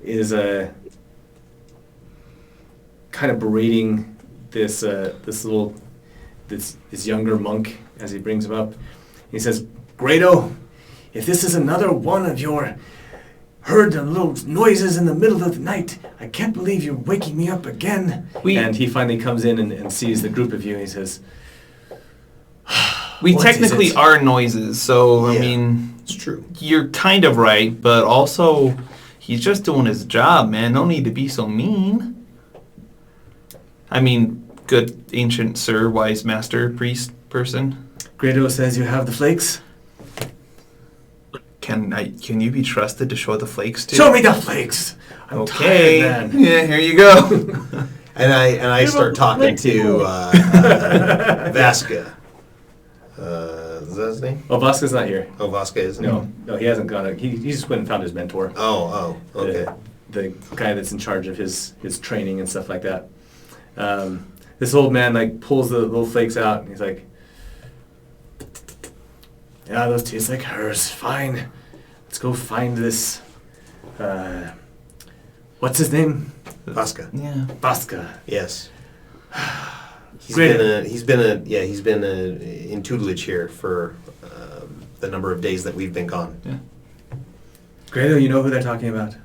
a kind of berating this younger monk as he brings him up. He says, "Grado, if this is another one of your heard the little noises in the middle of the night, I can't believe you're waking me up again." And he finally comes in and sees the group of you, and he says, We "What is technically it?" are noises, so I Yeah. mean, It's true. you're kind of right, but also he's just doing his job, man. No need to be so mean. I mean, good ancient sir, wise master, priest person. Grado says you have the flakes. Can you be trusted to show the flakes to? Show me the flakes. I'm Okay. tired, man. Yeah, here you go. And I start talking to Vasca. Is that his name? Oh, Vasquez not here. Oh, Vasca is? No, he hasn't gone. He just went and found his mentor. Oh, okay. The guy that's in charge of his training and stuff like that. This old man like pulls the little flakes out, and he's like, "Yeah, those taste like hers. Fine, let's go find this. What's his name? Vasca. Yeah. Vasca. Yes. He's Great. been in tutelage here for the number of days that we've been gone. Yeah. Grado, you know who they're talking about?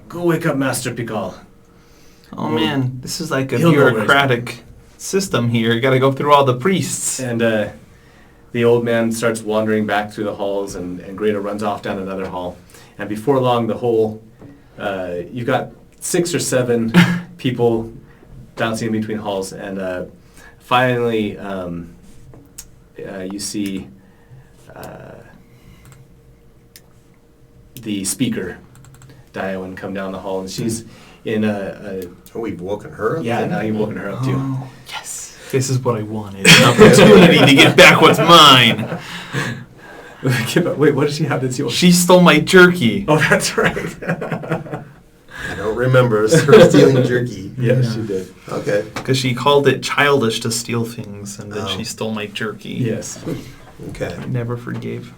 Go wake up Master Pical. Oh man, this is like a He'll know where he's bureaucratic system here. You got to go through all the priests. And the old man starts wandering back through the halls, and Grado runs off down another hall. And before long, the whole, you've got 6 or 7 people bouncing in between halls. And finally, you see the speaker, Diowan, come down the hall. And she's in Oh, we've woken her up? yeah, then? now you've woken her up too. Oh, yes. This is what I wanted. An opportunity to get back what's mine. Wait, what did she have? Did she? She stole my jerky. Oh, that's right. I don't remember her stealing jerky. Yes, she did. Okay. Because she called it childish to steal things, and then Oh. she stole my jerky. Yes. Okay. I never forgave.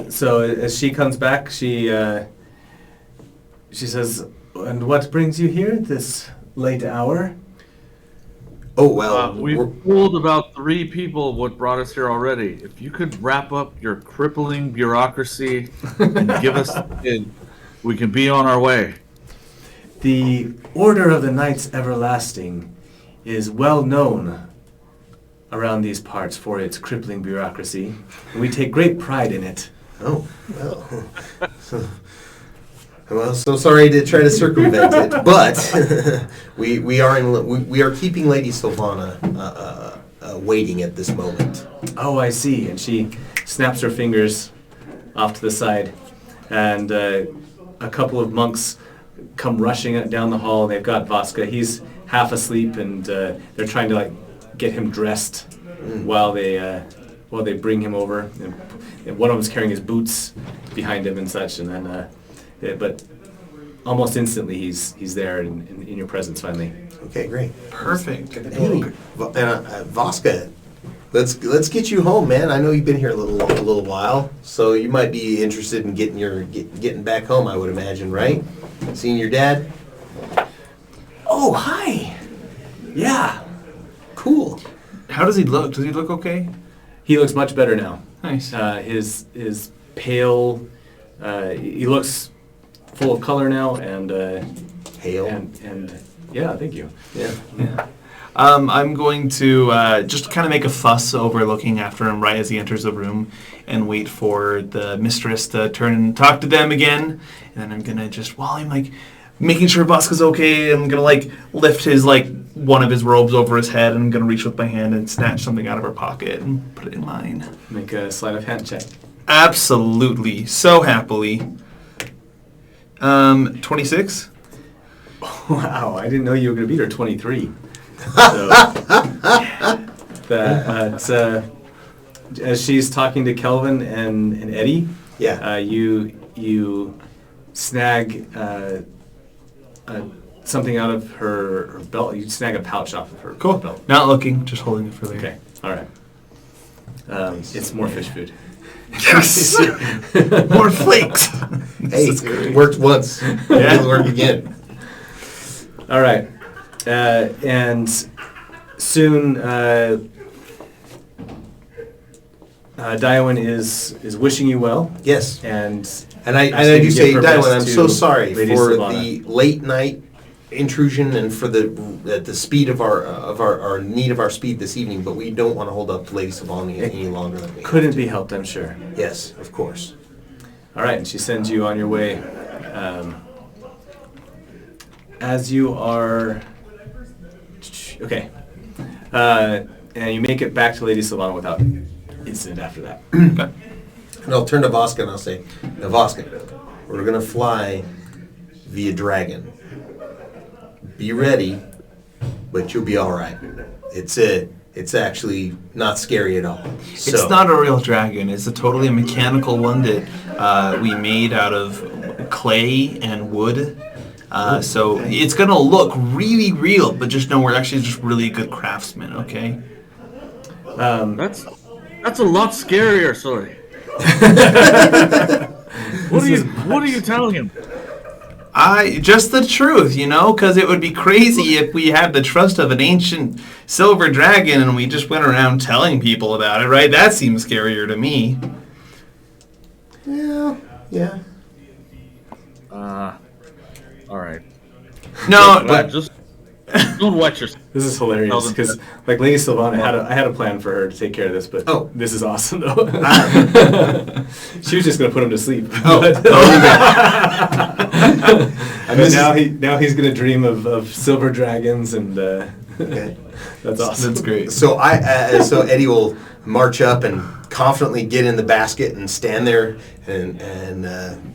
So as she comes back, she says, "And what brings you here? This late hour. Oh, well, We've told about 3 people what brought us here already. If you could wrap up your crippling bureaucracy and give us the kid, we can be on our way. The Order of the Knights Everlasting is well known around these parts for its crippling bureaucracy, and we take great pride in it. oh, well. Well, so sorry to try to circumvent it, but we are keeping Lady Sylvana waiting at this moment. Oh, I see. And she snaps her fingers off to the side, and a couple of monks come rushing down the hall. They've got Vaska. He's half asleep, and they're trying to get him dressed while they bring him over. And one of them's carrying his boots behind him and such, and then. But almost instantly, he's there in your presence finally. Okay, great. Perfect. Hey, Vaska, let's get you home, man. I know you've been here a little while, so you might be interested in getting back home. I would imagine, right? Seeing your dad. Oh, hi. Yeah. Cool. How does he look? Does he look okay? He looks much better now. Nice. His pale. He looks full of color now, and Hail. and yeah, thank you. Yeah. I'm going to just kind of make a fuss over looking after him right as he enters the room and wait for the mistress to turn and talk to them again. And then I'm going to just, while I'm making sure Vaska's okay, I'm going to lift his one of his robes over his head, and I'm going to reach with my hand and snatch something out of her pocket and put it in mine. Make a sleight of hand check. Absolutely. So happily. 26? Wow, I didn't know you were going to beat her 23. So, as she's talking to Kelvin and Eddie, Yeah. you snag something out of her belt. You snag a pouch off of her belt. Not looking, just holding it for later. Okay, all right. It's more fish food. Yes! More flakes! Hey, it worked once. It'll work again. All right. And soon, Daiwan is wishing you well. Yes. And I do say, give her Daiwan, best I'm to so sorry Lady for Sylvana. the late night intrusion and for the speed of our need of our speed this evening, but we don't want to hold up Lady Sylvana any longer than we Couldn't be helped, I'm sure. Yes, of course. All right, and she sends you on your way. As you are... Okay. And you make it back to Lady Sylvana without incident after that. Okay. And I'll turn to Vaska and I'll say, now Vaska, we're going to fly via dragon. Be ready, but you'll be all right. It's actually not scary at all. So, It's not a real dragon. It's a totally mechanical one that we made out of clay and wood. So it's going to look really real, but just know we're actually just really good craftsmen, okay? That's a lot scarier, sorry. What are you telling him? Just the truth, because it would be crazy if we had the trust of an ancient silver dragon and we just went around telling people about it, right? That seems scarier to me. Yeah. All right. No, But just don't wet yourself. This is hilarious because, Lady Sylvana, I had a plan for her to take care of this, but this is awesome though. She was just going to put him to sleep. Now he's going to dream of silver dragons and Okay. that's awesome. that's great. So so Eddie will march up and confidently get in the basket and stand there and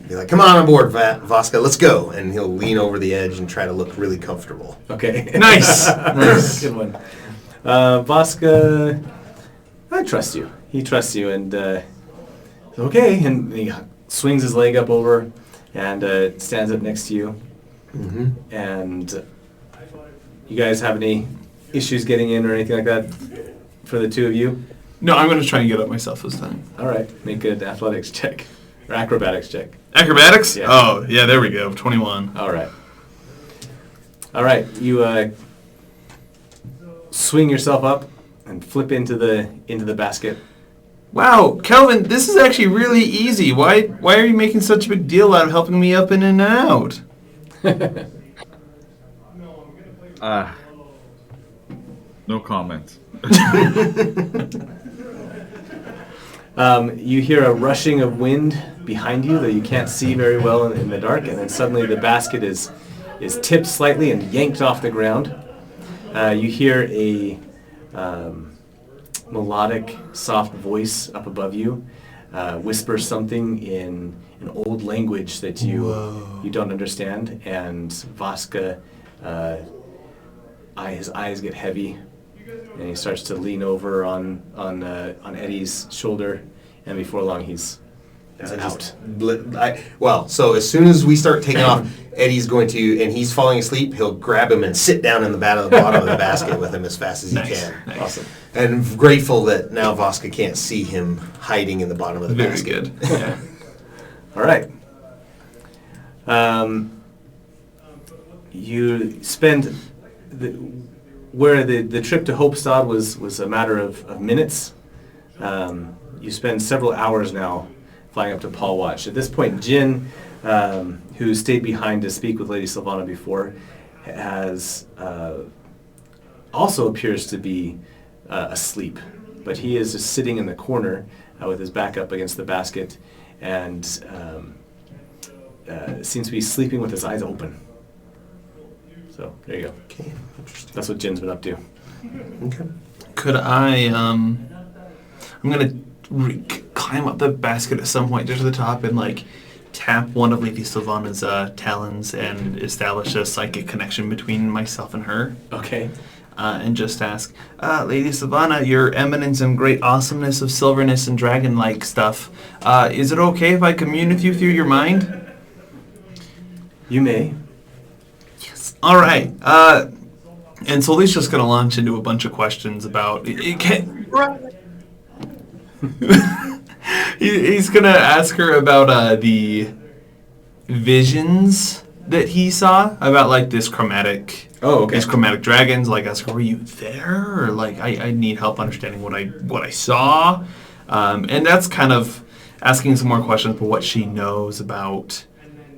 be like, "Come on board, Vaska, let's go." And he'll lean over the edge and try to look really comfortable. Okay. Nice. Nice. Good one. Vaska, I trust you. He trusts you, and okay. And he swings his leg up over and stands up next to you. Mm-hmm. And you guys have any issues getting in or anything like that for the two of you? No, I'm going to try and get up myself this time. All right. Make an athletics check or acrobatics check. Acrobatics? Yeah. Oh, yeah, there we go. 21. All right. All right, you swing yourself up and flip into the basket. Wow, Kelvin, this is actually really easy. Why are you making such a big deal out of helping me up in and out? No comment. You hear a rushing of wind behind you that you can't see very well in the dark, and then suddenly the basket is tipped slightly and yanked off the ground. You hear a melodic, soft voice up above you whisper something in an old language that you don't understand, and Vaska, his eyes get heavy, and he starts to lean over on Eddie's shoulder, and before long he's out. So as soon as we start taking off, Eddie's going to, and he's falling asleep, he'll grab him and sit down in the bottom of the basket with him as fast as he can. Nice. Awesome. And grateful that now Vaska can't see him hiding in the bottom of the Very basket. good. Yeah. All right. You spend where the trip to Hopestad was a matter of minutes. You spend several hours now flying up to Paul Watch. At this point, Jin, who stayed behind to speak with Lady Sylvana before, has also appears to be asleep, but he is just sitting in the corner with his back up against the basket, and seems to be sleeping with his eyes open. So there you go. Okay, interesting. That's what Jin's been up to. Okay. Could I, I'm gonna climb up the basket at some point, just to the top, and like tap one of Lady Sylvana's talons and establish a psychic connection between myself and her. Okay. And just ask, Lady Sylvana, your eminence and great awesomeness of silverness and dragon-like stuff, is it okay if I commune with you through your mind? You may. Yes. All right. And Sully's just going to launch into a bunch of questions about... He's going to ask her about the visions that he saw about like this chromatic... Oh, okay. These chromatic dragons. Like, ask her, were you there? Or like, I need help understanding what I saw. And that's kind of asking some more questions about what she knows about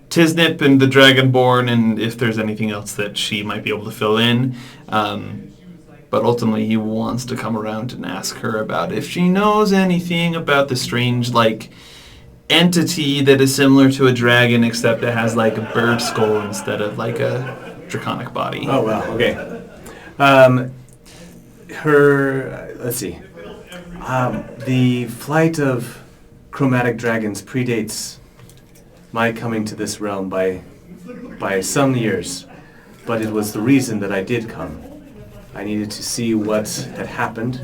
Tisnip and the Dragonborn, and if there's anything else that she might be able to fill in. But ultimately, he wants to come around and ask her about if she knows anything about the strange, like, entity that is similar to a dragon, except it has, like, a bird skull instead of, like, a draconic body. Oh, wow. Okay. Let's see. The flight of chromatic dragons predates my coming to this realm by some years, but it was the reason that I did come. I needed to see what had happened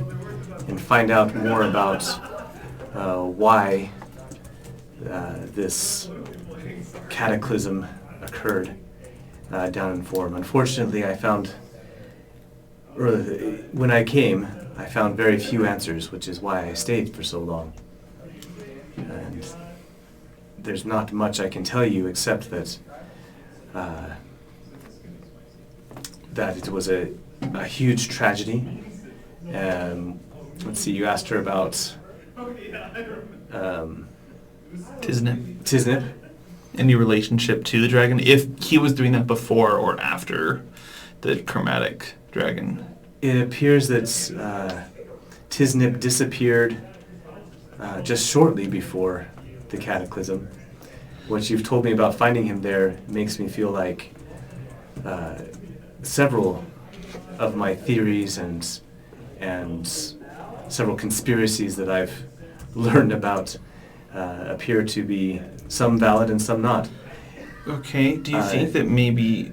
and find out more about why this cataclysm occurred down in Form. Unfortunately, when I came, I found very few answers, which is why I stayed for so long. And there's not much I can tell you except that it was a huge tragedy. Let's see, you asked her about Tisnip. Any relationship to the dragon? If he was doing that before or after the chromatic dragon? It appears that Tisnip disappeared just shortly before the cataclysm. What you've told me about finding him there makes me feel like several of my theories and several conspiracies that I've learned about appear to be some valid and some not. Okay, do you think that maybe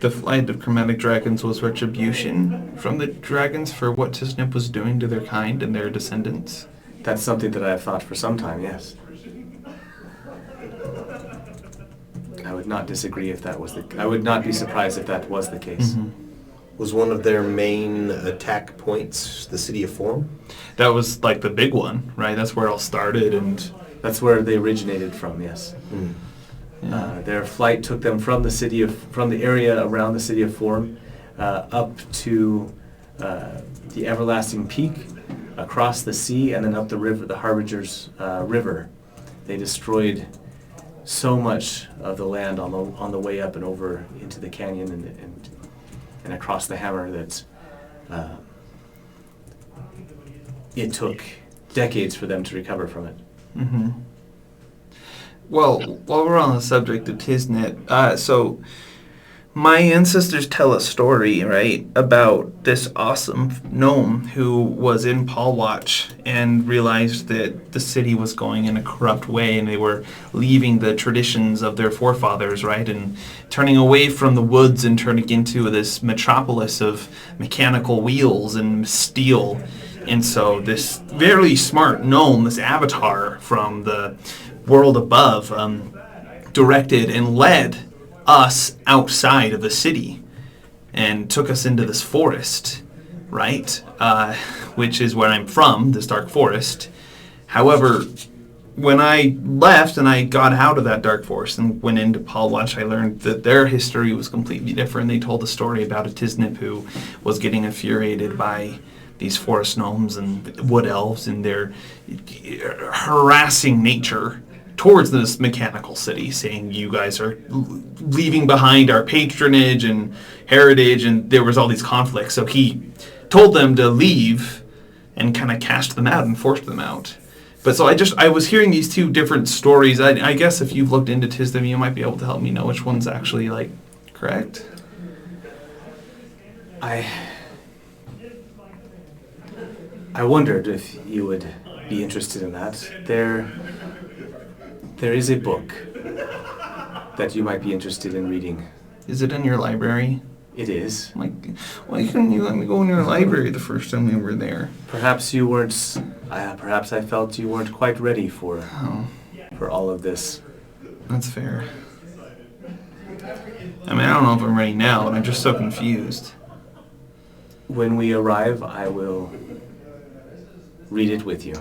the flight of chromatic dragons was retribution from the dragons for what Tisnip was doing to their kind and their descendants? That's something that I've thought for some time, yes. I would not disagree if that was I would not be surprised if that was the case. Mm-hmm. Was one of their main attack points the city of Form? That was like the big one, right? That's where it all started, and That's where they originated from, yes. Their flight took them from the area around the city of Form up to the Everlasting Peak, across the sea, and then up the river, the Harbinger's River. They destroyed so much of the land on the way up and over into the canyon and across the Hammer that it took decades for them to recover from it. Mm-hmm. Well, while we're on the subject of Tisnet, so my ancestors tell a story, right, about this awesome gnome who was in Paul Watch and realized that the city was going in a corrupt way and they were leaving the traditions of their forefathers, right, and turning away from the woods and turning into this metropolis of mechanical wheels and steel. And so this very smart gnome, this avatar from the world above, directed and led us outside of the city and took us into this forest, right? Which is where I'm from, this dark forest. However, when I left and I got out of that dark forest and went into Paul Watch, I learned that their history was completely different. They told a story about a Tisnip who was getting infuriated by these forest gnomes and wood elves and their harassing nature towards this mechanical city, saying you guys are leaving behind our patronage and heritage, and there was all these conflicts. So he told them to leave and kind of cast them out and forced them out. But so I was hearing these two different stories. I guess if you've looked into Tisdom, you might be able to help me know which one's actually like correct. I wondered if you would be interested in that. There is a book that you might be interested in reading. Is it in your library? It is. Like, why couldn't you let me go in your library the first time we were there? Perhaps you weren't. Perhaps I felt you weren't quite ready for all of this. That's fair. I mean, I don't know if I'm ready now, but I'm just so confused. When we arrive, I will read it with you.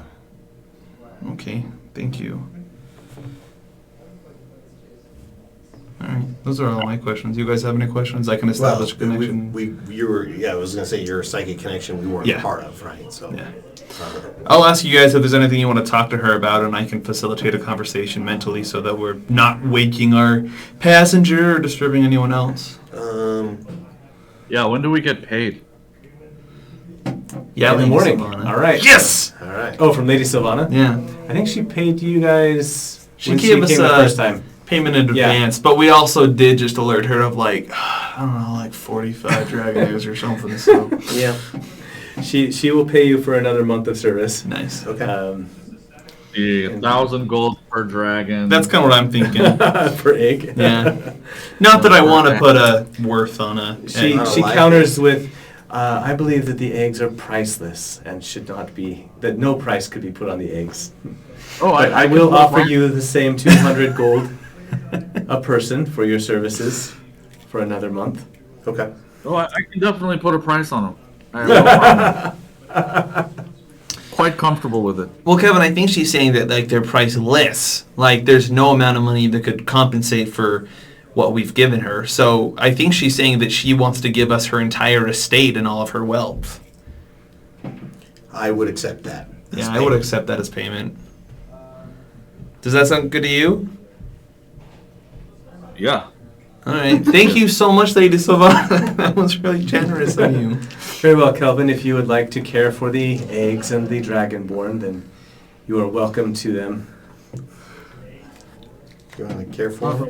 Okay, thank you. All right, those are all my questions. You guys have any questions? I can establish a connection. I was gonna say your psychic connection we weren't part of, right? So yeah. I'll ask you guys if there's anything you want to talk to her about, and I can facilitate a conversation mentally so that we're not waking our passenger or disturbing anyone else. Yeah, when do we get paid? Yeah, in the morning. Silvana. All right. Yes. All right. Oh, from Lady Silvana? Yeah. I think she paid you guys. She when gave us came the first time. Payment in advance, but we also did just alert her of like, I don't know, like 45 dragon eggs or something. So yeah, she will pay you for another month of service. Nice. Okay. 1,000 gold per dragon. That's kind of what I'm thinking. Per egg. Yeah. Not that I want to put a worth on a. She counters with, I believe that the eggs are priceless and should not be, that no price could be put on the eggs. Oh, I will offer you the same 200 gold a person for your services for another month. Okay. Oh, I can definitely put a price on them. I have no problem. Quite comfortable with it. Well, Kevin, I think she's saying that like they're priceless. Like there's no amount of money that could compensate for what we've given her. So I think she's saying that she wants to give us her entire estate and all of her wealth. I would accept that. Yeah, I would accept that as payment. Does that sound good to you? Yeah. All right. Thank you so much, Lady Silvana. That was really generous of you. Very well, Kelvin. If you would like to care for the eggs and the dragonborn, then you are welcome to them. You want to care for them?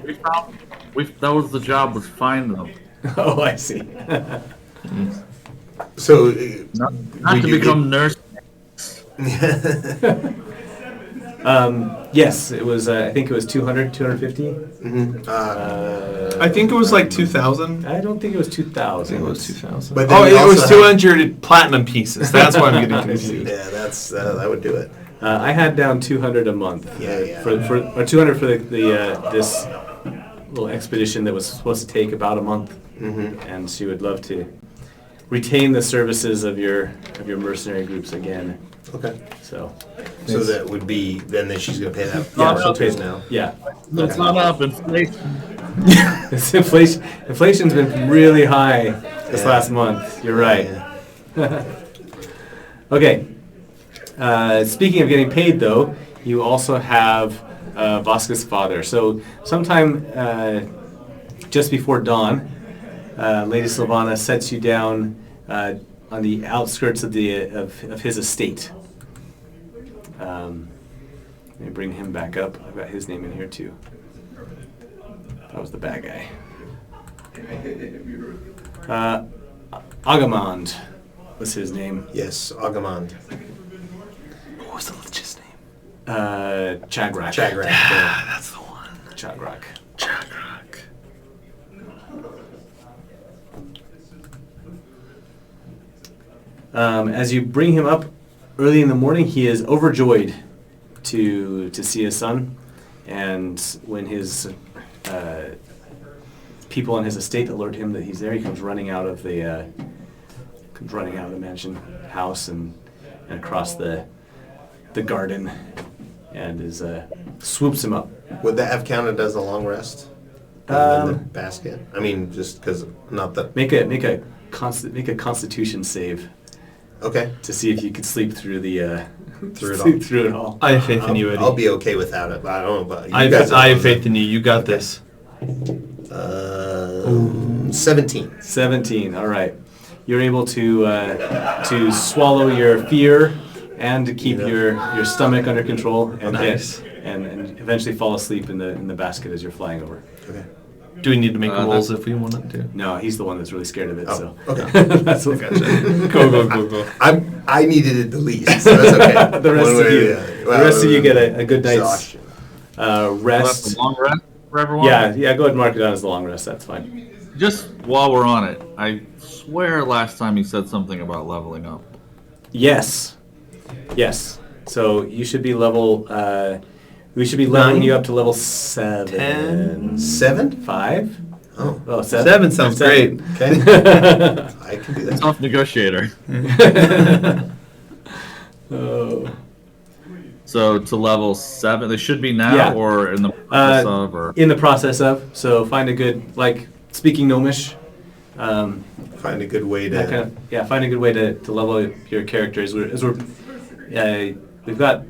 That was the job, was find them. Oh, I see. So, Not to become nurse. Yes, it was. I think it was 200, 250. Mm-hmm. I think it was like 2,000. I don't think it was 2,000. It was 2,000. But Oh, then we it was also 200 platinum pieces. That's why I'm getting confused. Yeah, that would do it. I had down 200 a month. Yeah. Or 200 for the this little expedition that was supposed to take about a month, and she would love to retain the services of your mercenary groups again. Okay. So So that would be then she's going to pay that. Yeah, she'll pay pay now. yeah. It's not up. Inflation. Inflation's been really high this Yeah. last month. You're right. Yeah. Okay. Speaking of getting paid, though, you also have Vasquez's father. So sometime just before dawn, Lady Sylvana sets you down on the outskirts of his estate. Let me bring him back up. I've got his name in here too. That was the bad guy. Agamond was his name. Yes, Agamond. What was the Lich's name? Chagrak. Chagrak. Ah, that's the one. Chagrak. Chagrak. As you bring him up early in the morning, he is overjoyed to see his son, and when his people on his estate alert him that he's there, he comes running out of the mansion house and across the garden, and swoops him up. Would that have counted as a long rest? In the basket? I mean, just because not that. Make a Constitution save Okay. to see if you could sleep through the Through it all. sleep through it all. I have faith in you, Eddie. I'll be okay without it, but I don't know about you I guys. have faith in you. You got this. 17. 17. All right. You're able to swallow your fear and to keep your stomach under control and Nice. and eventually fall asleep in the basket as you're flying over. Okay. Do we need to make rolls that's- if we wanted to? No, he's the one that's really scared of it. Oh, So okay. that's what. Go. I needed it the least, so that's okay. The rest One of way or you, the other. the rest of you get a good night's exhaustion. That's rest. a long rest for everyone. Yeah. Go ahead and mark it down as the long rest. That's fine. Just while we're on it, I swear last time you said something about leveling up. Yes. So you should be level. We should be leveling 9? you up to level 7. 10? 7? 5? Oh, Oh, 7. 7 sounds great. okay. I can do that. Tough negotiator. Oh. So to level 7, they should be now Yeah. or in the process of, or In the process of. So find a good, speaking Gnomish. Find a good way That to. kind of, find a good way to level your character. We've got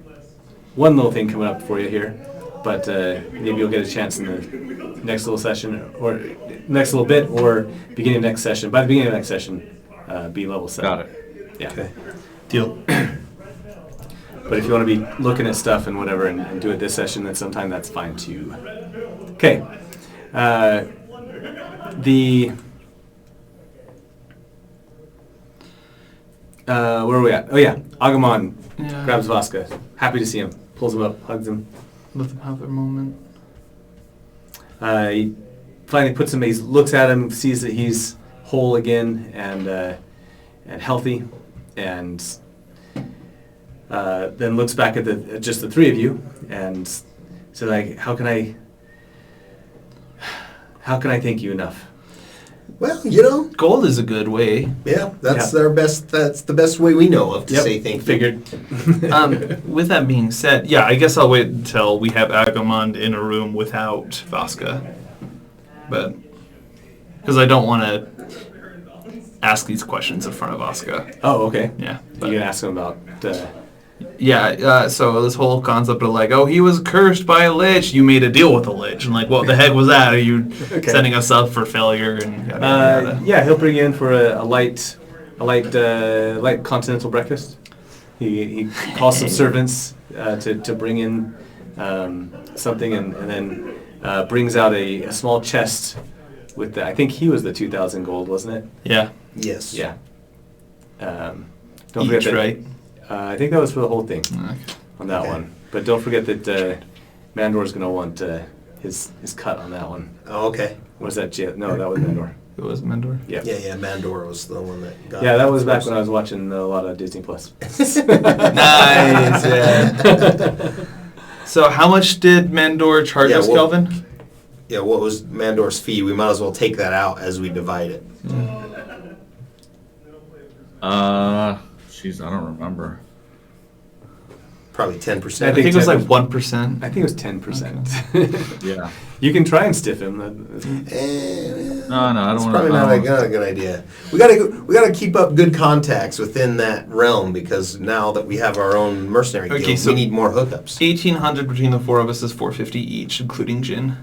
one little thing coming up for you here, but maybe you'll get a chance in the next little session, or next little bit, or beginning of next session. By the beginning of next session, be level 7. got it. Yeah. Okay. Deal. But if you want to be looking at stuff and whatever and do it this session, then sometime that's fine too. Okay. Where are we at? Oh yeah, Agamon Yeah. grabs Vasca. Happy to see him. Pulls him up, hugs him. Let them have their moment. He finally puts him. He looks at him, sees that he's whole again and healthy, and then looks back at just the three of you and says, "How can I thank you enough?" Well, Gold is a good way. yeah, that's Yeah. our best. That's the best way we know of to say thank you. Figured. With that being said, yeah, I guess I'll wait until we have Agamond in a room without Vasca. But because I don't want to ask these questions in front of Vasca. Oh, okay. Yeah. You can ask him about. So this whole concept of he was cursed by a lich. You made a deal with a lich, and what the heck was that? Are you Okay. setting us up for failure? And yada, yada, yada. Yeah, he'll bring you in for a light continental breakfast. He calls some servants to bring in something, and then brings out a small chest with I think he was the 2,000 gold, wasn't it? Yeah. Yes. Yeah. Don't Each, forget that. right? I think that was for the whole thing Okay. on that Okay. one. But don't forget that Mandor's going to want his cut on that one. Oh, okay. Was that No, that was Mandor. It was Mendor. Yeah. Yeah. Mandor was the one that got. Yeah, that it was back first. when I was watching a lot of Disney Plus. Nice. Yeah. So how much did Mandor charge Yeah, us, well- Kelvin? Yeah. What was Mandor's fee? We might as well take that out as we divide it. Jeez, I don't remember. Probably 10%. I think it was like 1%. I think it was 10%. Yeah. You can try and stiff him. No, I don't It's want probably not a good idea. We gotta keep up good contacts within that realm because now that we have our own mercenary guild, so we need more hookups. 1,800 between the four of us is 450 each, including Jin.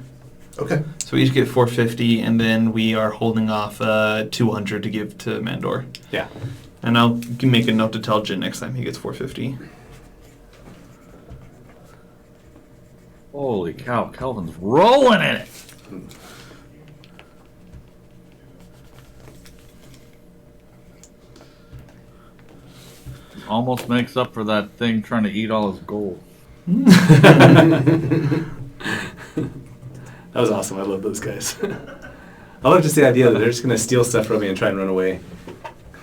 Okay. So we each get 450, and then we are holding off 200 to give to Mandor. Yeah. And I'll make a note to tell Jin next time he gets 450. Holy cow, Kelvin's rolling in it. Almost makes up for that thing trying to eat all his gold. That was awesome. I love those guys. I love just the idea that they're just going to steal stuff from me and try and run away.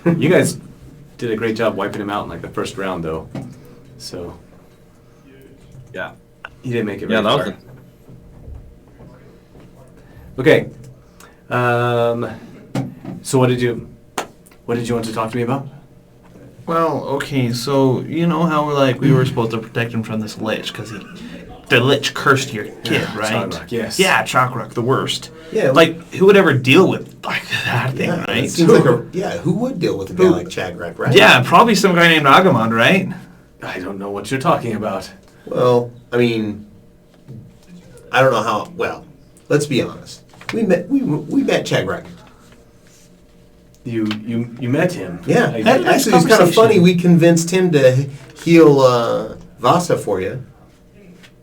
You guys did a great job wiping him out in like the first round, though. So Yeah. he didn't make it Yeah, very that far. was Okay. So what did you want to talk to me about? Well, okay, so you know how like we were supposed to protect him from this lich because the lich cursed your kid, right? Chagrak, yes. Yeah, Chakrak, the worst. Yeah. Like who would ever deal with like that thing, Yeah, right? it seems like who would deal with a guy like Chagrak, right? Yeah, probably some guy named Agamond, right? I don't know what you're talking about. Well, I mean, I don't know how. Well, let's be honest. We met Chagrak. You met him. Yeah, I had a nice actually, it's kind of conversation. funny. We convinced him to heal Vasa for you.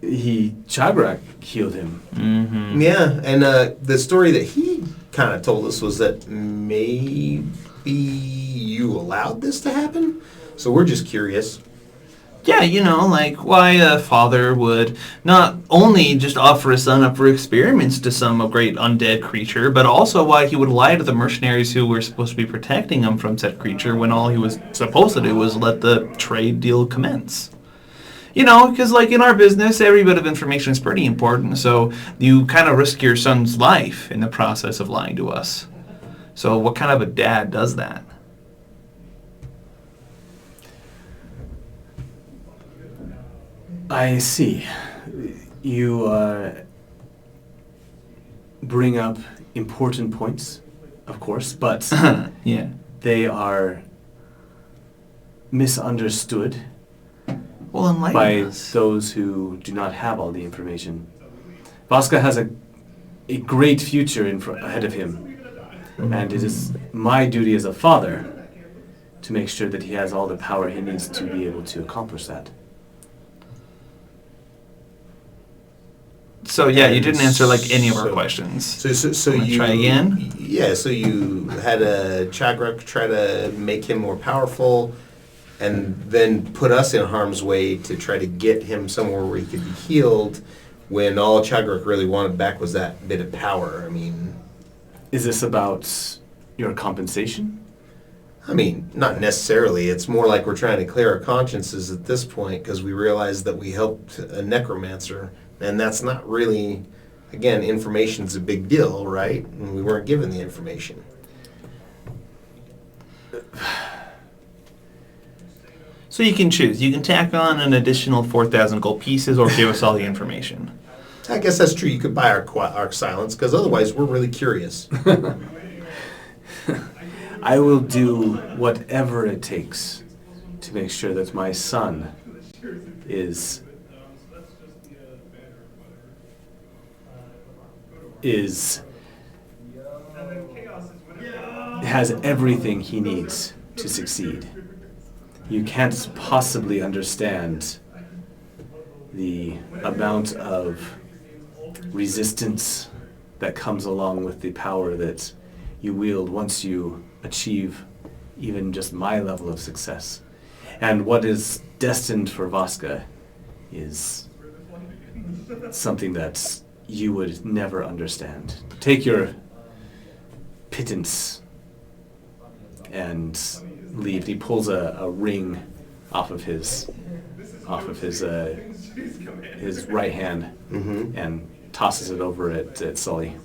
Chagrak healed him. Mm-hmm. Yeah, and the story that he kind of told us was that maybe you allowed this to happen. So we're just curious. Yeah, you know, like why a father would not only just offer his son up for experiments to some great undead creature, but also why he would lie to the mercenaries who were supposed to be protecting him from said creature when all he was supposed to do was let the trade deal commence. You know, because like in our business, every bit of information is pretty important, so you kind of risk your son's life in the process of lying to us. So what kind of a dad does that? I see. You bring up important points, of course, but Yeah. they are misunderstood Well, enlighten by us. those who do not have all the information. Vaska has a great future ahead of him, and it is my duty as a father to make sure that he has all the power he needs to be able to accomplish that. So yeah, you didn't answer like any of our So- questions. So Wanna you try again? Yeah. So you had a Chagrak try to make him more powerful, and then put us in harm's way to try to get him somewhere where he could be healed. When all Chagrak really wanted back was that bit of power. I mean, Is this about your compensation? not necessarily. It's more like we're trying to clear our consciences at this point because we realized that we helped a necromancer, and that's not really. Again, information's a big deal, right? And we weren't given the information. So you can choose. You can tack on an additional 4,000 gold pieces or give us all the information. I guess that's true. You could buy our silence because otherwise we're really curious. I will do whatever it takes to make sure that my son has everything he needs to succeed. You can't possibly understand the amount of resistance that comes along with the power that you wield once you achieve even just my level of success. And what is destined for Vaska is something that you would never understand. Take your pittance and leave. He pulls a ring off of his right hand Mm-hmm. and tosses it over at Sully.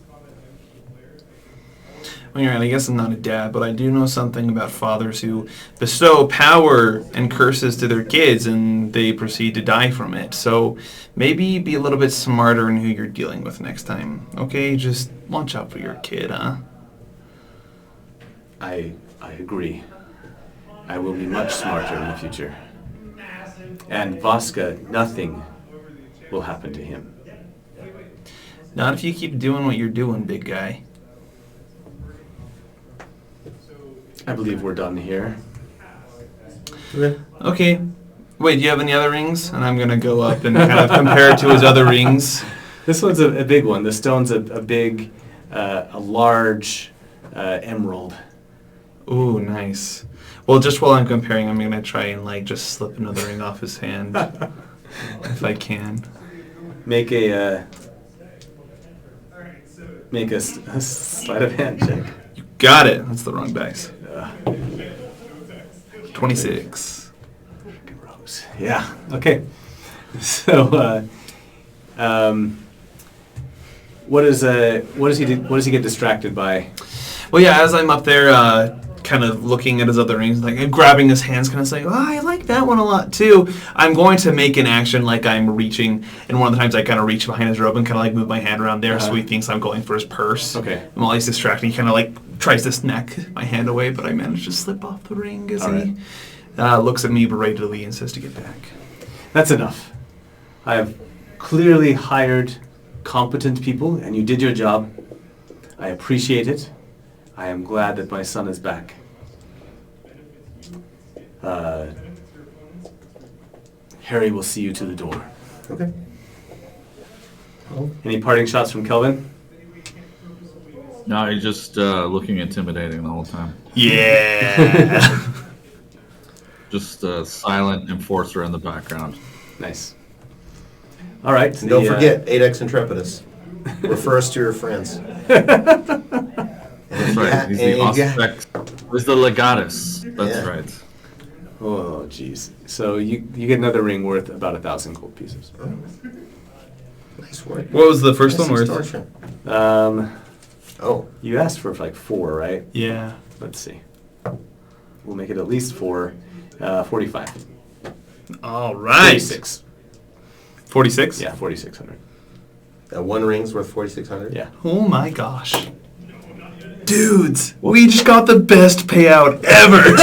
Well, you're right. I guess I'm not a dad, but I do know something about fathers who bestow power and curses to their kids and they proceed to die from it. So maybe be a little bit smarter in who you're dealing with next time. Okay? Just watch out for your kid, huh? I agree. I will be much smarter in the future. And Vaska, nothing will happen to him. Not if you keep doing what you're doing, big guy. I believe we're done here. Okay. Wait, do you have any other rings? And I'm going to go up and kind of compare it to his other rings. This one's a big one. The stone's a big, a large emerald. Ooh, nice. Well, just while I'm comparing, I'm going to try and like just slip another ring off his hand. If I can. Make a sleight of hand check. You got it. That's the wrong dice. 26. Rose. Yeah. Okay. So, what does he do? What does he get distracted by? Well, yeah, as I'm up there, kind of looking at his other rings, like and grabbing his hands, kind of saying, "Oh, I like that one a lot too." I'm going to make an action like I'm reaching, and one of the times I kind of reach behind his robe and kind of like move my hand around there, so he thinks I'm going for his purse. Okay. And while he's distracted, he kind of like tries to snap my hand away, but I manage to slip off the ring as he looks at me beratedly and says to get back. That's enough. I have clearly hired competent people, and you did your job. I appreciate it. I am glad that my son is back. Harry will see you to the door. Okay. Any parting shots from Kelvin? No, he's just looking intimidating the whole time. Yeah. Just a silent enforcer in the background. Nice. All right. And don't forget, Adex Intrepidus. Refer us to your friends. That's right. He's the Auspex. He's the Legatus. That's Yeah. right. Oh, jeez. So you get another ring worth about 1,000 gold pieces. Nice work. What was the first Nice one worth? extortion. Oh, you asked for like 4, right? Yeah. Let's see. We'll make it at least 4. 45. All right. 46. 46? Yeah, 4,600. One ring's worth 4,600. Yeah. Oh my gosh. Dudes, we just got the best payout ever.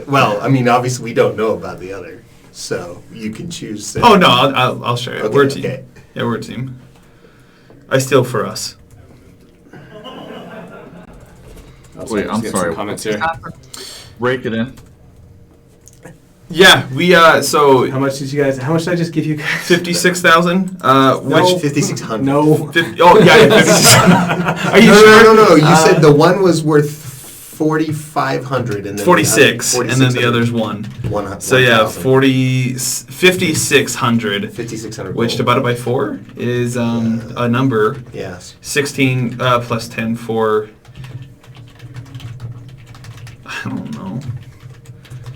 Well, I mean, obviously we don't know about the other, so you can choose. Oh no, I'll share it. Okay, We're a team. okay. Yeah, we're a team. I steal for us. Wait, I'm Get sorry. some comments here. Break it in. Yeah, we so How much did I just give you guys? 56,000. Which 5,600. No. 50, oh yeah, 56,000. Are you sure? No. You said the one was worth 4,500, and then 46, and then the other's 1. So yeah, 5,600. 5,600. Which divided by 4 is a number. Yes. 16 plus 10 for. I don't know.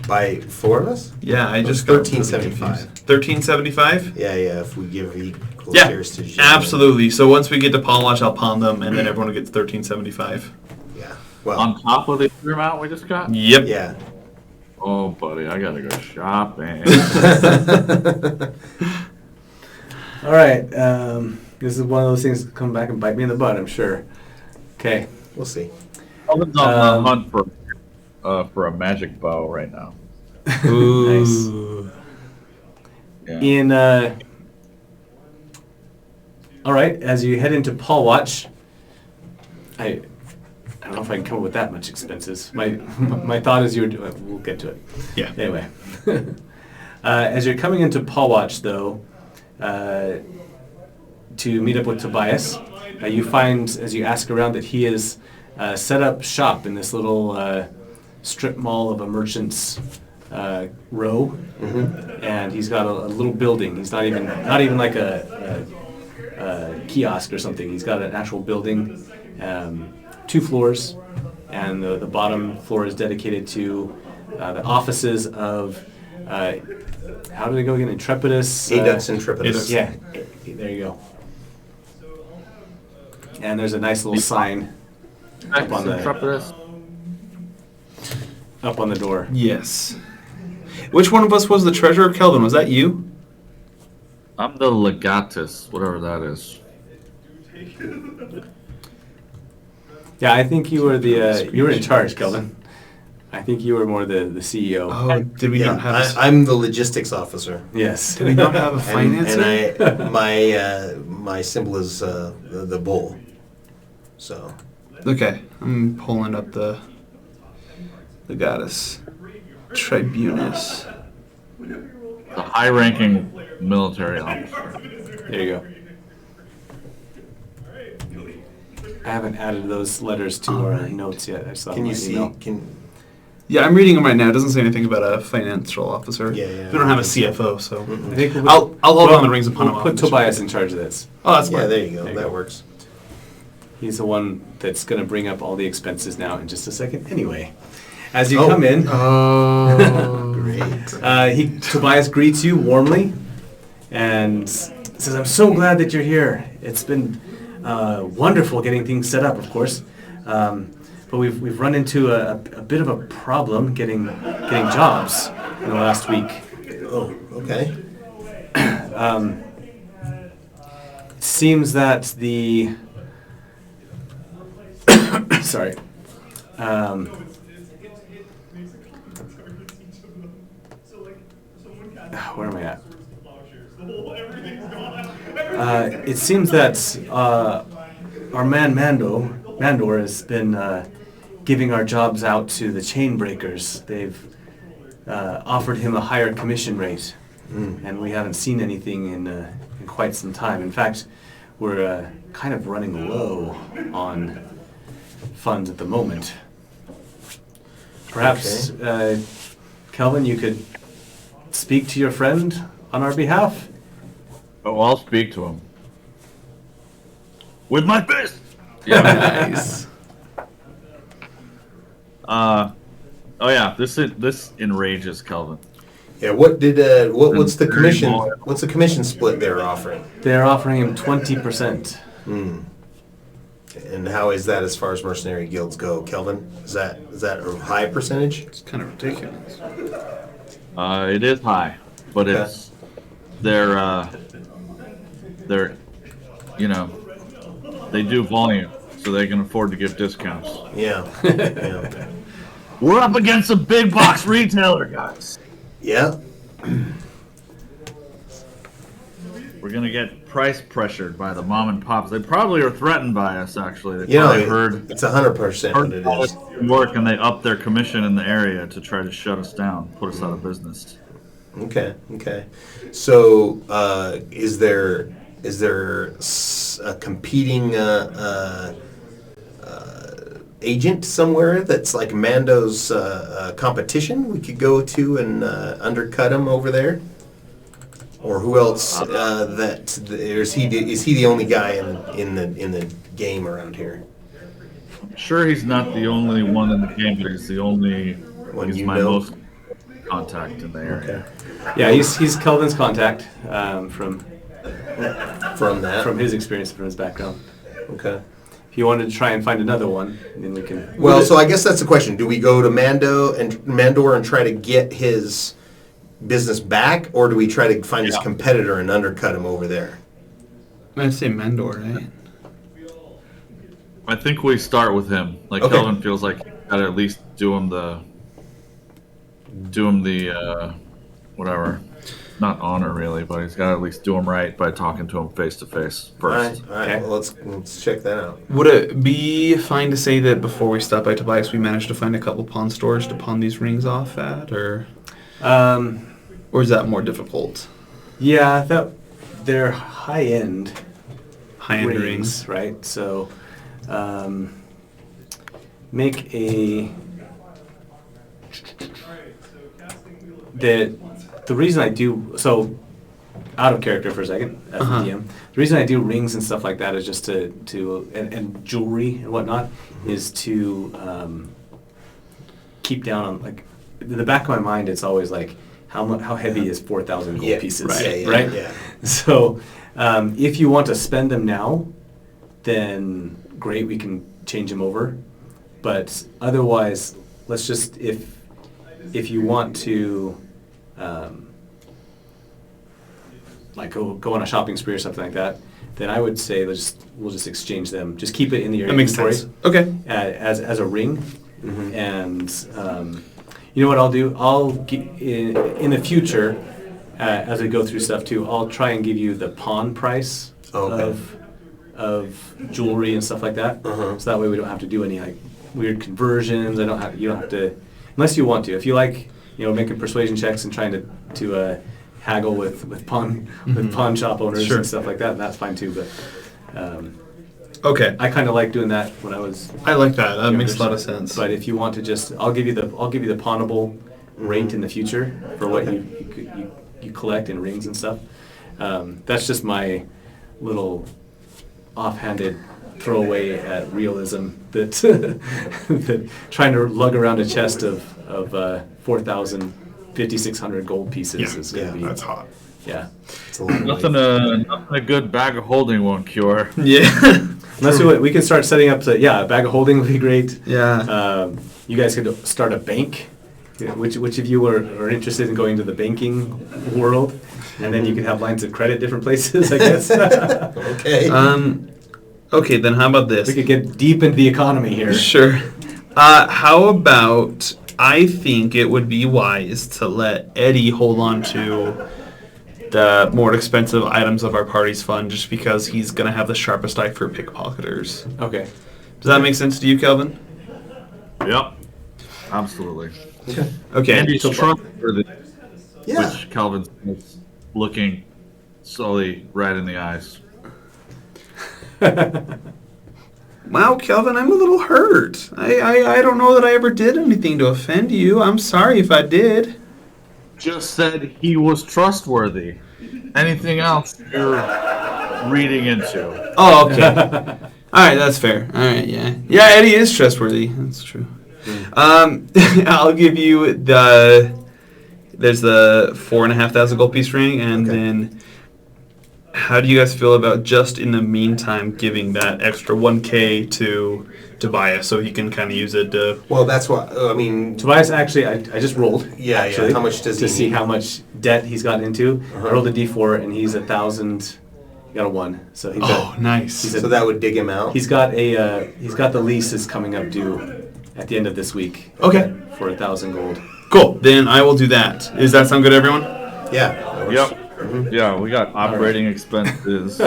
By 4 of us? Yeah, I just It's got 1375. 1375. Yeah. If we give equal Yeah, shares to Jean. absolutely. So once we get to Pawn Watch, I'll pawn them, and then everyone gets 1375. Yeah. Well. On top of the other amount we just got? Yep. Yeah. Oh, buddy, I gotta go shopping. All right. This is one of those things that come back and bite me in the butt, I'm sure. Okay. We'll see. Kelvin's on the hunt for a magic bow right now. Ooh. Yeah. All right. As you head into Paul Watch, I don't know if I can come up with that much expenses. My thought is we'll get to it. Yeah. Anyway, as you're coming into Paul Watch, though, to meet up with Tobias, you find, as you ask around, that he has set up shop in this little strip mall of a merchant's row, and he's got a little building. He's not even like a kiosk or something. He's got an actual building, 2 floors, and the bottom floor is dedicated to the offices of how do they go again? Intrepidus. Adex Intrepidus. Yeah, there you go. And there's a nice little sign Up on the Intrepidus. up on the door. Yes. Which one of us was the treasurer, Kelvin? Was that you? I'm the legatus, whatever that is. Yeah, I think you were the you were in charge, Kelvin. I think you were more the CEO. Oh, did we Yeah, not have? I'm the logistics officer. Yes. Did we not have a financer? And my symbol is the bull. So Okay, I'm pulling up the goddess tribunus. The high-ranking military officer. There you go. I haven't added those letters to our Alright. notes yet. I saw can my you see? email. Yeah, I'm reading them right now. It doesn't say anything about a financial officer. Yeah. We don't have a CFO, so I think we'll I'll hold on the rings upon we'll him. put Tobias in charge of this. Oh, that's Yeah, fine. there you go. There you That go. works. He's the one that's going to bring up all the expenses now in just a second. Anyway, as you come in, Oh, Great. Tobias greets you warmly and says, "I'm so glad that you're here. It's been wonderful getting things set up, of course, but we've run into a bit of a problem getting jobs in the last week. Oh, okay. It seems that the sorry." Where am I at? It seems that our man Mandor has been giving our jobs out to the chain breakers. They've offered him a higher commission rate, and we haven't seen anything in quite some time. In fact, we're kind of running low on funds at the moment. Perhaps, Kelvin, you could speak to your friend on our behalf? Oh, I'll speak to him. With my fist! Yeah. nice. Oh yeah, this enrages Kelvin. Yeah. What's the commission? What's the commission split they're offering? They're offering him 20%. And how is that as far as mercenary guilds go, Kelvin? Is that a high percentage? It's kind of ridiculous. It is high, but Okay. it's they're they do volume, so they can afford to give discounts. Yeah. Yeah. We're up against a big box retailer, guys. Yeah. We're gonna get price pressured by the mom and pops. They probably are threatened by us. Actually, they You know, probably heard it's 100% what it how is. it work, and they up their commission in the area to try to shut us down, put us out of business. Okay. So, is there a competing agent somewhere that's like Mando's competition we could go to and undercut him over there? Or who else? Is he the only guy in the game around here? Sure, he's not the only one in the game, but he's the only. One He's you my know? most contact in the area. Yeah, he's Kelvin's contact from From his experience, from his background. Okay. If you wanted to try and find another one, then we can. Well, so I guess that's the question. Do we go to Mandor and try to get his business back, or do we try to find his competitor and undercut him over there? I'd say Mendor, right? I think we start with him. Like Okay. Kelvin feels like you gotta at least do him the whatever. Not honor really, but he's gotta at least do him right by talking to him face to face first. All right. Okay. Well, let's check that out. Would it be fine to say that before we stop by Tobias, we managed to find a couple pawn stores to pawn these rings off at, or is that more difficult? Yeah, they're high-end High-end rings, rings. right? So, make a the reason I do so out of character for a second as Uh-huh. the DM. The reason I do rings and stuff like that is just to and jewelry and whatnot is to keep down on, like, in the back of my mind. It's always like how heavy is 4,000 gold pieces, right? Yeah. So, if you want to spend them now, then great, we can change them over. But otherwise, let's just, if you want to, like go on a shopping spree or something like that, then I would say we'll just exchange them. Just keep it in your That makes inventory sense. Okay. as a ring, Mhm. and you know what I'll do? In the future, as we go through stuff too, I'll try and give you the pawn price Okay. of jewelry and stuff like that. Uh-huh. So that way we don't have to do any like weird conversions. You don't have to, unless you want to. If you like, making persuasion checks and trying to haggle with pawn shop owners Sure. and stuff like that, that's fine too. But Okay. I kind of like doing that when I was. I like that. That younger, makes a lot of sense. But if you want to just, I'll give you the pawnable rate in the future for what you collect in rings and stuff. That's just my little offhanded throwaway at realism that that trying to lug around a chest of 4,000, 5,600 gold pieces is going to be. that's hot. Yeah. It's a lot of Nothing a good bag of holding won't cure. Yeah. Unless we can start setting up a bag of holding would be great. Yeah. You guys could start a bank. Which of you are interested in going to the banking world? And then you could have lines of credit different places, I guess. Okay. Okay, then how about this? We could get deep into the economy here. Sure. How about I think it would be wise to let Eddie hold on to the more expensive items of our party's fund just because he's going to have the sharpest eye for pickpocketers. Okay. Does that make sense to you, Kelvin? Yep. Absolutely. Okay. And he's trustworthy, Yeah. which Calvin is looking slowly right in the eyes. Wow, Kelvin, I'm a little hurt. I don't know that I ever did anything to offend you. I'm sorry if I did. Just said he was trustworthy. Anything else you're reading into? Oh, okay. All right, that's fair. All right, yeah. Yeah, Eddie is trustworthy. That's true. I'll give you there's the 4,500 gold piece ring, and Okay. then how do you guys feel about just in the meantime giving that extra 1K to Tobias so he can kind of use it to... Well, that's what I mean. Tobias, actually, I just rolled. Yeah, actually, yeah. How much does to he see need? how much debt he's gotten into. Uh-huh. I rolled a d4 and he's 1,000. He got a 1, so he Oh, got. nice. He's So that would dig him out. He's got the leases coming up due at the end of this week. Okay. For 1,000 gold. Cool. Then I will do that. Does that sound good, everyone? Yeah. that works. Yep. Yeah, we got operating expenses. You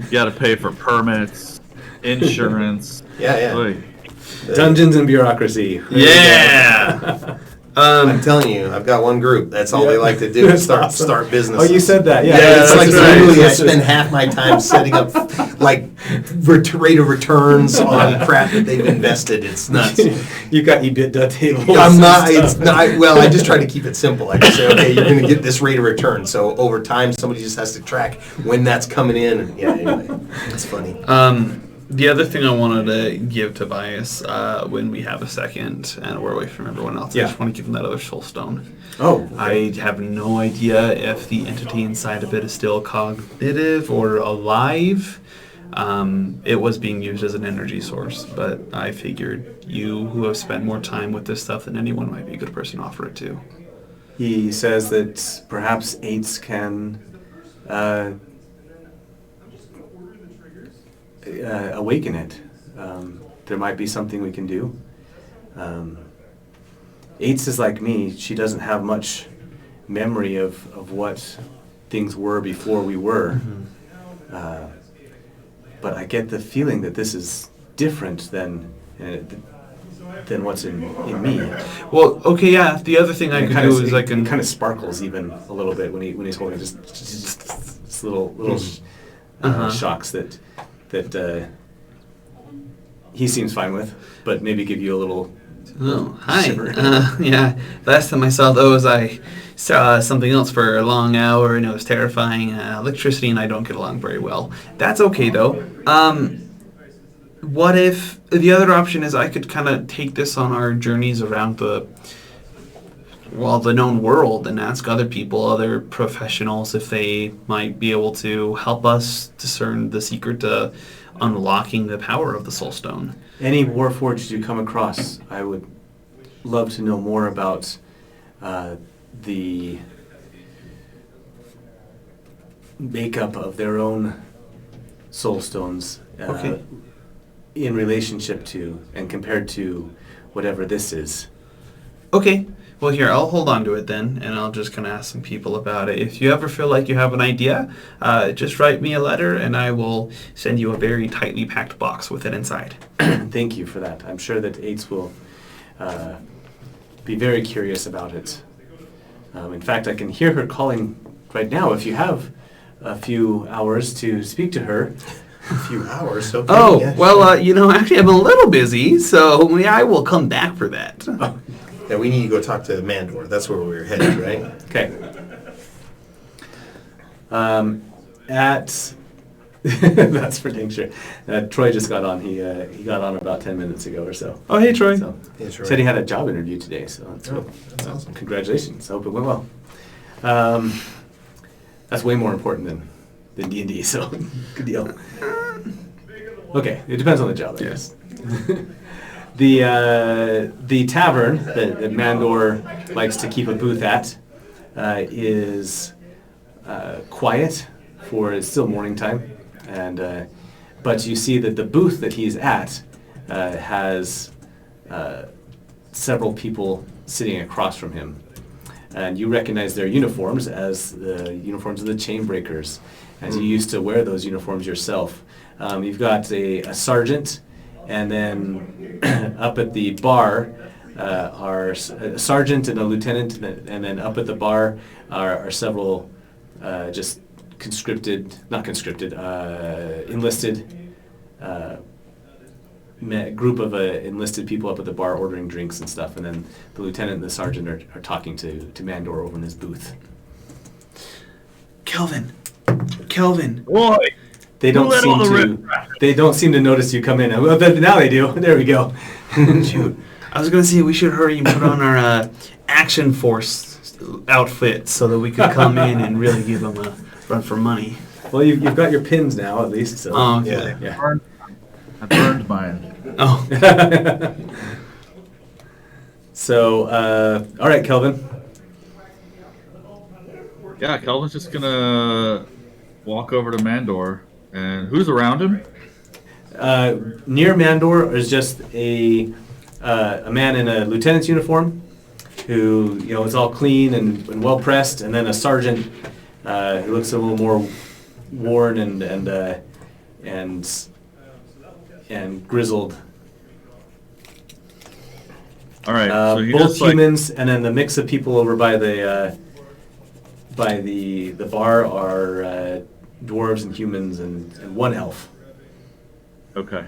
got to pay for permits, insurance. Yeah, yeah. Oy. Dungeons and bureaucracy. There we go. Yeah. I'm telling you, I've got one group. That's all they like to do is That's awesome. start business. Oh, you said that. Yeah. Yeah, It's that's like right. literally I spend half my time setting up like rate of returns on crap that they've invested. It's nuts. You got EBITDA tables. I'm and not. stuff. It's not. Well, I just try to keep it simple. I just say, okay, you're going to get this rate of return. So over time, somebody just has to track when that's coming in. And yeah, anyway, it's funny. The other thing I wanted to give Tobias when we have a second and we're away from everyone else, I Yeah. just want to give him that other soul stone. Oh, I have no idea if the entity inside of it is still cognitive or alive. It was being used as an energy source, but I figured you, who have spent more time with this stuff than anyone, might be a good person to offer it to. he says that perhaps eights can awaken it. There might be something we can do. Eights is like me. She doesn't have much memory of what things were before we were. But I get the feeling that this is different than what's in me. Well, okay, yeah. The other thing I And can do is I can kind of sparkles even a little bit when he's holding just little shocks that he seems fine with, but maybe give you a little. Oh, hi. Shiver. Yeah, last time I saw those, I saw something else for a long hour, and it was terrifying. Electricity and I don't get along very well. That's okay, though. What if the other option is I could kind of take this on our journeys around the known world and ask other people, other professionals, if they might be able to help us discern the secret to unlocking the power of the Soulstone. Any Warforged you come across, I would love to know more about the makeup of their own Soulstones Okay. in relationship to and compared to whatever this is. Okay. Well, here, I'll hold on to it then, and I'll just kind of ask some people about it. If you ever feel like you have an idea, just write me a letter, and I will send you a very tightly packed box with it inside. Thank you for that. I'm sure that Aids will be very curious about it. In fact, I can hear her calling right now. If you have a few hours to speak to her. A few hours. Okay, Oh, yeah, well, sure. actually, I'm a little busy, so I will come back for that. Yeah, we need to go talk to Mandor. That's where we were headed, right? Okay. That's for dang sure. Troy just got on. He got on about 10 minutes ago or so. Oh, hey, Troy. So, Yes, right. said he had a job interview today, so that's Oh, good. that's awesome. Congratulations. I hope it went well. That's way more important than D&D, so good deal. Okay, it depends on the job, I guess. The tavern that Mandor likes to keep a booth at is quiet, for it's still morning time, and but you see that the booth that he's at has several people sitting across from him, and you recognize their uniforms as the uniforms of the Chainbreakers, as you used to wear those uniforms yourself. You've got a sergeant, and then up at the bar are a sergeant and a lieutenant, and then up at the bar are several just enlisted group of enlisted people up at the bar ordering drinks and stuff, and then the lieutenant and the sergeant are talking to Mandor over in his booth. Kelvin. Boy, They don't let seem all the to notice you come in. Well, now they do. There we go. Shoot. I was going to say we should hurry and put on our Action Force outfit so that we could come in and really give them a run for money. Well, you've got your pins now, at least. So. Oh, okay. Yeah. I burned mine. Oh. So, all right, Kelvin. Yeah, Kelvin's just gonna walk over to Mandor, and who's around him? Near Mandor is just a man in a lieutenant's uniform, who is all clean and well pressed, and then a sergeant who looks a little more worn and grizzled. All right, so he both just, like, humans, and then the mix of people over by the bar are dwarves and humans and one elf. Okay.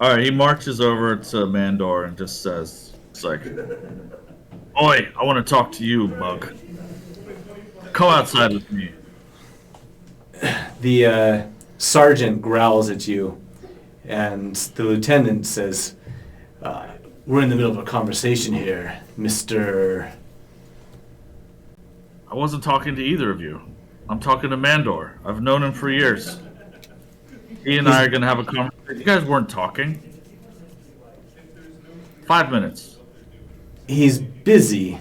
All right, he marches over to Mandor and just says, "It's like, oi, I want to talk to you, Mug. Come outside with me." The sergeant growls at you, and the lieutenant says, "We're in the middle of a conversation here, Mr." I wasn't talking to either of you. I'm talking to Mandor. I've known him for years. He and I are gonna have a conversation. You guys weren't talking. 5 minutes. He's busy.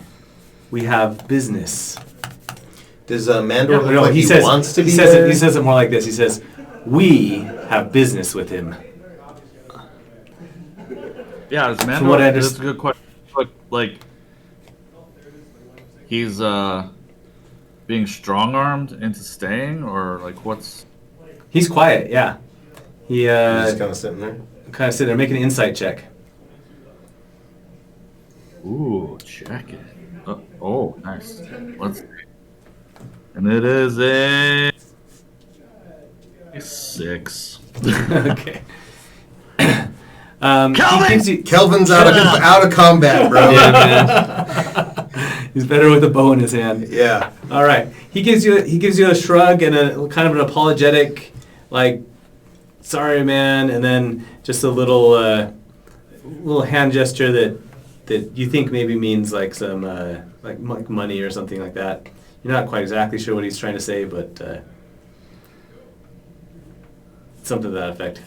We have business. Does Mandor look No, like he wants to be he says there? it. He says it more like this. He says, "We have business with him." Yeah, is Mandor? From what I That's a good question. Like, he's being strong-armed into staying, or like what's? He's quiet. Yeah. He He's just kind of sitting there. kind of sit there, make an insight check. Ooh, check it. Oh, nice. Let's see. And it is a 6. Okay. He gives you, Kelvin's out of combat, bro. yeah, man. He's better with a bow in his hand. Yeah. All right. He gives you a shrug and a kind of an apologetic, like, "Sorry, man," and then just a little hand gesture that you think maybe means like some like money or something like that. You're not quite exactly sure what he's trying to say, but something to that effect.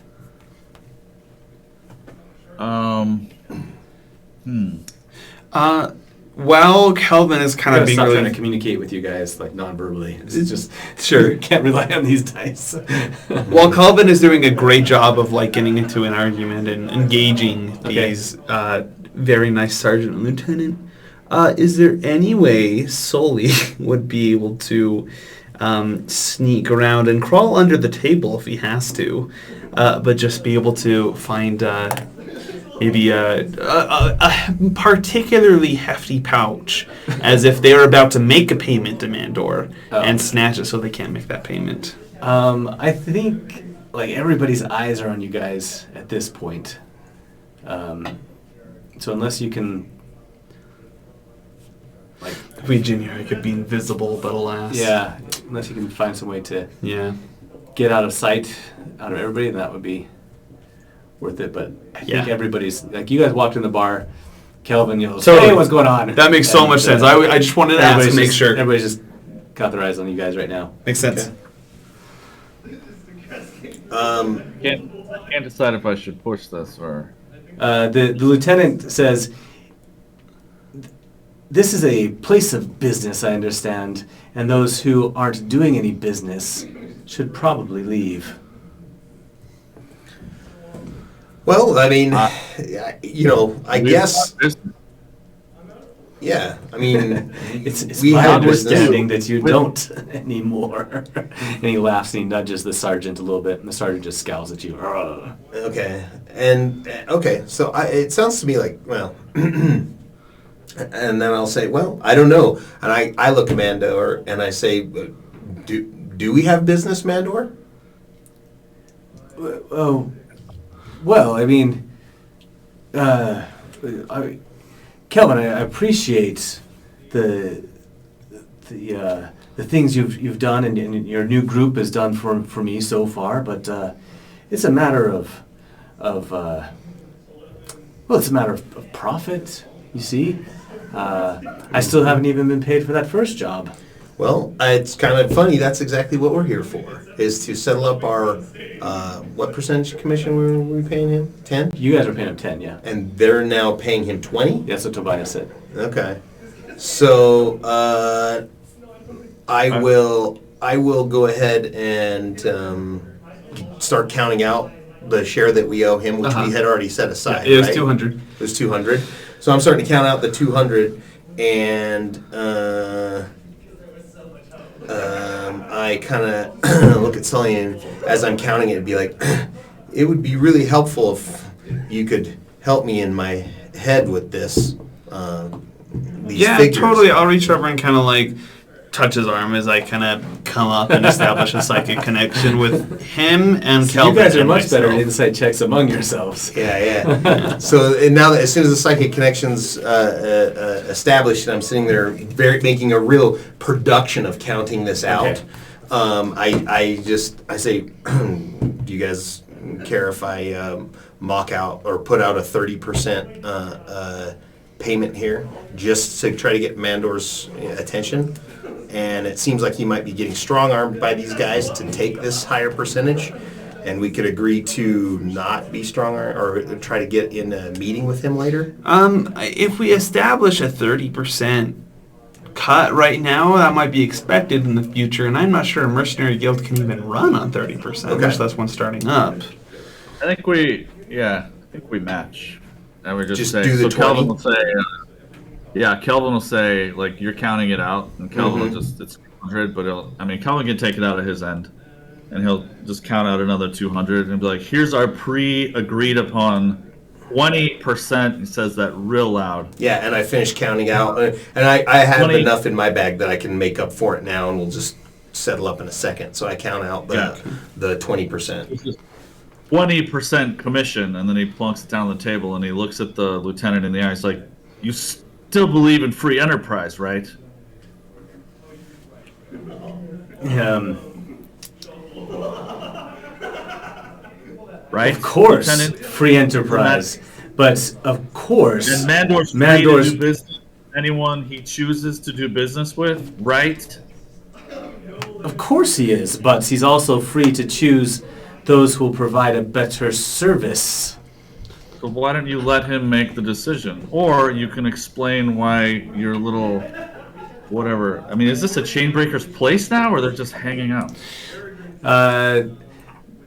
While Kelvin is kind I of being stop trying to really communicate with you guys like non-verbally. It's just sure. can't rely on these dice. While Kelvin is doing a great job of like getting into an argument and engaging Okay. these very nice sergeant and lieutenant, is there any way Sully would be able to sneak around and crawl under the table if he has to, but just be able to find maybe a particularly hefty pouch, as if they were about to make a payment to Mandor, and snatch it so they can't make that payment? I think like everybody's eyes are on you guys at this point. So unless you can, like, If we generic could be invisible, but alas. yeah, unless you can find some way to Yeah. get out of sight, out of everybody, then that would be worth it. But I think Yeah. everybody's like, you guys walked in the bar, Kelvin yells, Totally. "Hey, what's going on?" That makes so much sense. I just wanted to ask everybody's to make just- sure. Everybody's just got their eyes on you guys right now. Makes sense. Can't decide if I should push this or. The lieutenant says, "This is a place of business, I understand, and those who aren't doing any business should probably leave." Well, I mean, I guess, yeah. I mean, It's we my have business. understanding that you don't anymore. And he laughs and he nudges the sergeant a little bit, and the sergeant just scowls at you. Ugh. Okay, and okay, so it sounds to me like, well, and then I'll say, well, I don't know, and I look at Mandor and I say, do we have business, Mandor? Oh, well, I mean, Kelvin, I appreciate the things you've done and your new group has done for me so far, but it's a matter of it's a matter of profit. You see, I still haven't even been paid for that first job. Well, it's kind of funny. That's exactly what we're here for, is to settle up our, what percentage commission were we paying him? 10? You guys are paying him 10, yeah. And they're now paying him 20? That's what Tobias said. Okay. So, I will go ahead and start counting out the share that we owe him, which we had already set aside, It was right? 200. It was 200. So I'm starting to count out the 200, and I kind of look at Sully, and as I'm counting it, be like, it would be really helpful if you could help me in my head with this. These Yeah, figures. totally. I'll reach over and kind of like touch his arm as I kind of come up and establish a psychic connection with him and So Kelvin. you guys are and much better at myself. insight checks among yourselves. Yeah. So and now that as soon as the psychic connection's established, and I'm sitting there making a real production of counting this out. Okay. I say, do you guys care if I mock out or put out a 30% payment here, just to try to get Mandor's attention? And it seems like he might be getting strong-armed by these guys to take this higher percentage, and we could agree to not be strong-armed or try to get in a meeting with him later. If we establish a 30% cut right now, that might be expected in the future, and I'm not sure a mercenary guild can even run on 30%, much less one starting up. I think we match. And we just say, do the so Kelvin 20? will say, Kelvin will say, like, you're counting it out, and Kelvin will just, it's 200, but Kelvin can take it out of his end, and he'll just count out another 200 and be like, here's our pre-agreed upon 20%. He says that real loud. Yeah, and I finished counting out, and I have 20. enough in my bag that I can make up for it now, and we'll just settle up in a second. So I count out the 20%. It's just 20% commission, and then he plunks it down on the table, and he looks at the lieutenant in the eye. He's like, you still believe in free enterprise, right? Right? Of course, Lieutenant? free enterprise. But of course, And Mandor's free Mandor's- to do business with anyone he chooses to do business with, right? of course he is. But he's also free to choose those who will provide a better service. So So why don't you let him make the decision? Or you can explain why your little whatever. I mean, is this a Chainbreaker's place now, or they're just hanging out?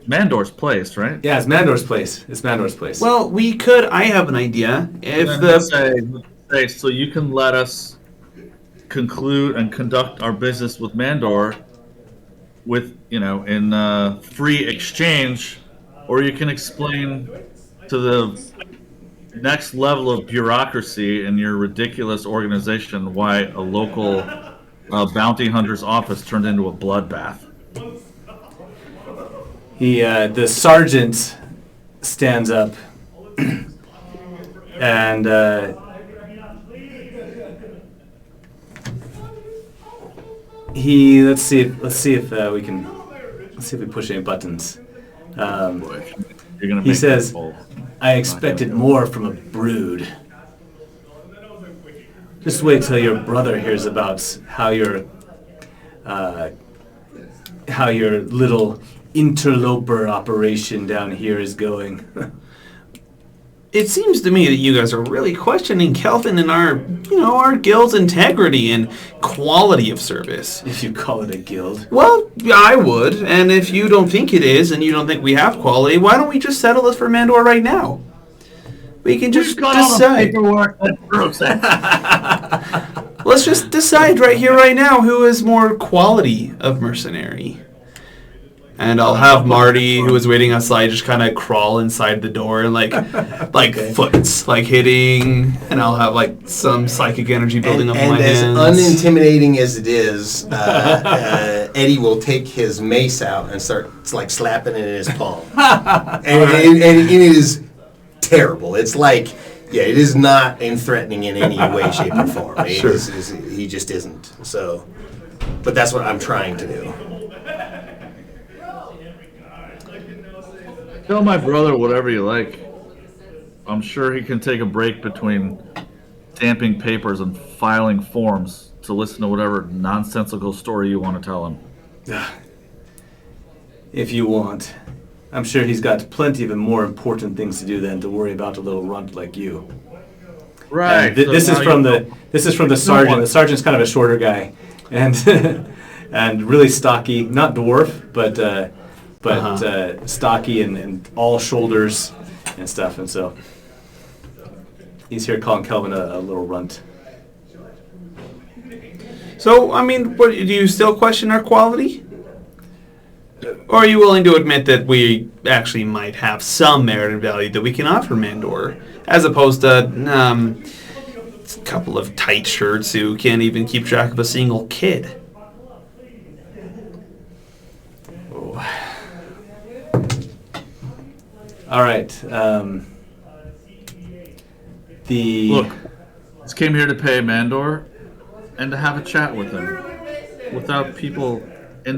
Mandor's place, right? Yeah, it's Mandor's place. It's Mandor's place. Well, I have an idea. If And the then say, so you can let us conclude and conduct our business with Mandor with, in free exchange, or you can explain to the next level of bureaucracy in your ridiculous organization why a local bounty hunter's office turned into a bloodbath. The sergeant stands up and let's see if we push any buttons. You're gonna He make says, that bold. I expected more from a brood. Just wait till your brother hears about how your little interloper operation down here is going. It seems to me that you guys are really questioning Kelvin and our guild's integrity and quality of service. If you call it a guild. Well, I would, and if you don't think it is, and you don't think we have quality, why don't we just settle this for Mandor right now? We can just decide. Let's just decide right here, right now, who is more quality of mercenary. And I'll have Marty, who is waiting outside, just kind of crawl inside the door and Okay. foots, hitting, and I'll have some psychic energy building up in my hands. And as unintimidating as it is, Eddie will take his mace out and start slapping it in his palm, and it is terrible. It's it is not threatening in any way, shape, or form. Sure. He just isn't. So, but that's what I'm trying to do. Tell my brother whatever you like. I'm sure he can take a break between stamping papers and filing forms to listen to whatever nonsensical story you want to tell him. If you want. I'm sure he's got plenty of more important things to do than to worry about a little runt like you. Right. And this is from the sergeant. The sergeant's kind of a shorter guy, and and really stocky, not dwarf, but stocky and all shoulders and stuff. And so he's here calling Kelvin a little runt. So, do you still question our quality? Or are you willing to admit that we actually might have some merit and value that we can offer Mandor, as opposed to a couple of tight shirts who can't even keep track of a single kid? All right. Look, just came here to pay Mandor and to have a chat with him without people they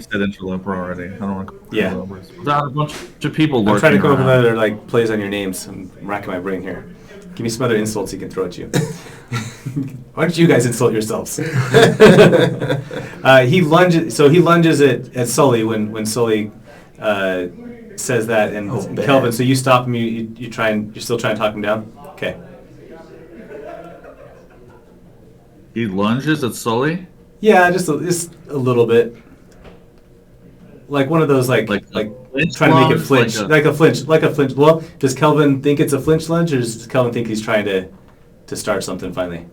said interloper already. I don't want to call them Yeah. interlopers. Without a bunch of people lurking I'm trying to come up with around. other plays on your names. I'm racking my brain here. Give me some other insults he can throw at you. Why don't you guys insult yourselves? He lunges at Sully when Sully says that, and Kelvin. So you stop him. You're still trying to talk him down. Okay. He lunges at Sully? Yeah, just a little bit. Like one of those Like trying flinch to make it lunge? flinch, like a flinch. Well, does Kelvin think it's a flinch lunge, or does Kelvin think he's trying to start something finally?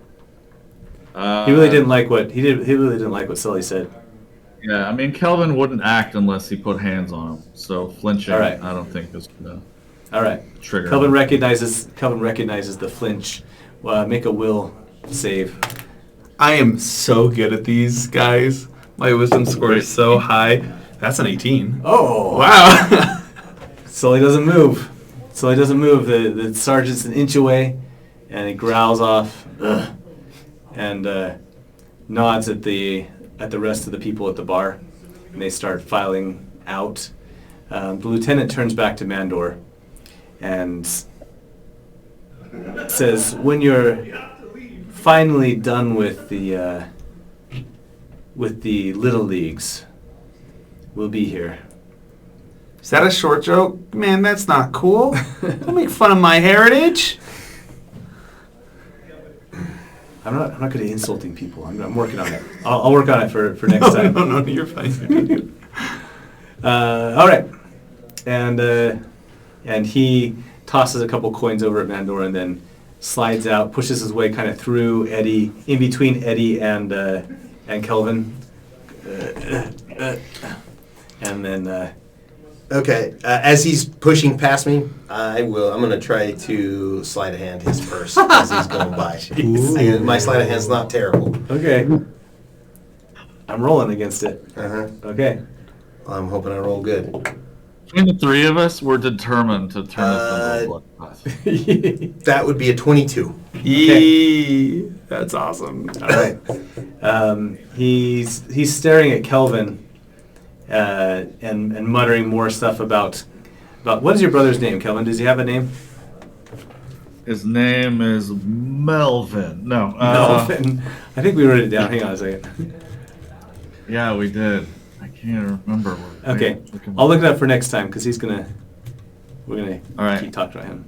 He really didn't like what he really didn't like what Sully said. Yeah, Kelvin wouldn't act unless he put hands on him. So flinching, All right. I don't think is gonna All right. trigger. Kelvin recognizes the flinch. Make a will save. I am so good at these, guys. My wisdom score is so high. That's an 18. Oh Wow. Sully doesn't move. The sergeant's an inch away, and he growls off, "Ugh," and nods at the rest of the people at the bar, and they start filing out. The lieutenant turns back to Mandor and says, "When you're finally done with the little leagues, we'll be here." Is that a short joke? Man, that's not cool. Don't make fun of my heritage. I'm not good at insulting people. I'm working on it. I'll work on it for next time. No, you're fine. All right, and he tosses a couple coins over at Mandor and then slides out, pushes his way kind of through Eddie, in between Eddie and Kelvin, and then. Okay, as he's pushing past me, I'm going to try to sleight of hand his purse as he's going by. My sleight of hand's not terrible. Okay. I'm rolling against it. Uh-huh. Okay. I'm hoping I roll good. Between the three of us, we're determined to turn this into a bloodbath. That would be a 22. Yee. That's awesome. All right. He's staring at Kelvin and muttering more stuff about what is your brother's name, Kelvin? Does he have a name? His name is Melvin. No. Melvin. I think we wrote it down. Hang on a second. Yeah, we did. I can't remember. Okay. I'll look it up for next time because we're gonna All right. keep talking about him.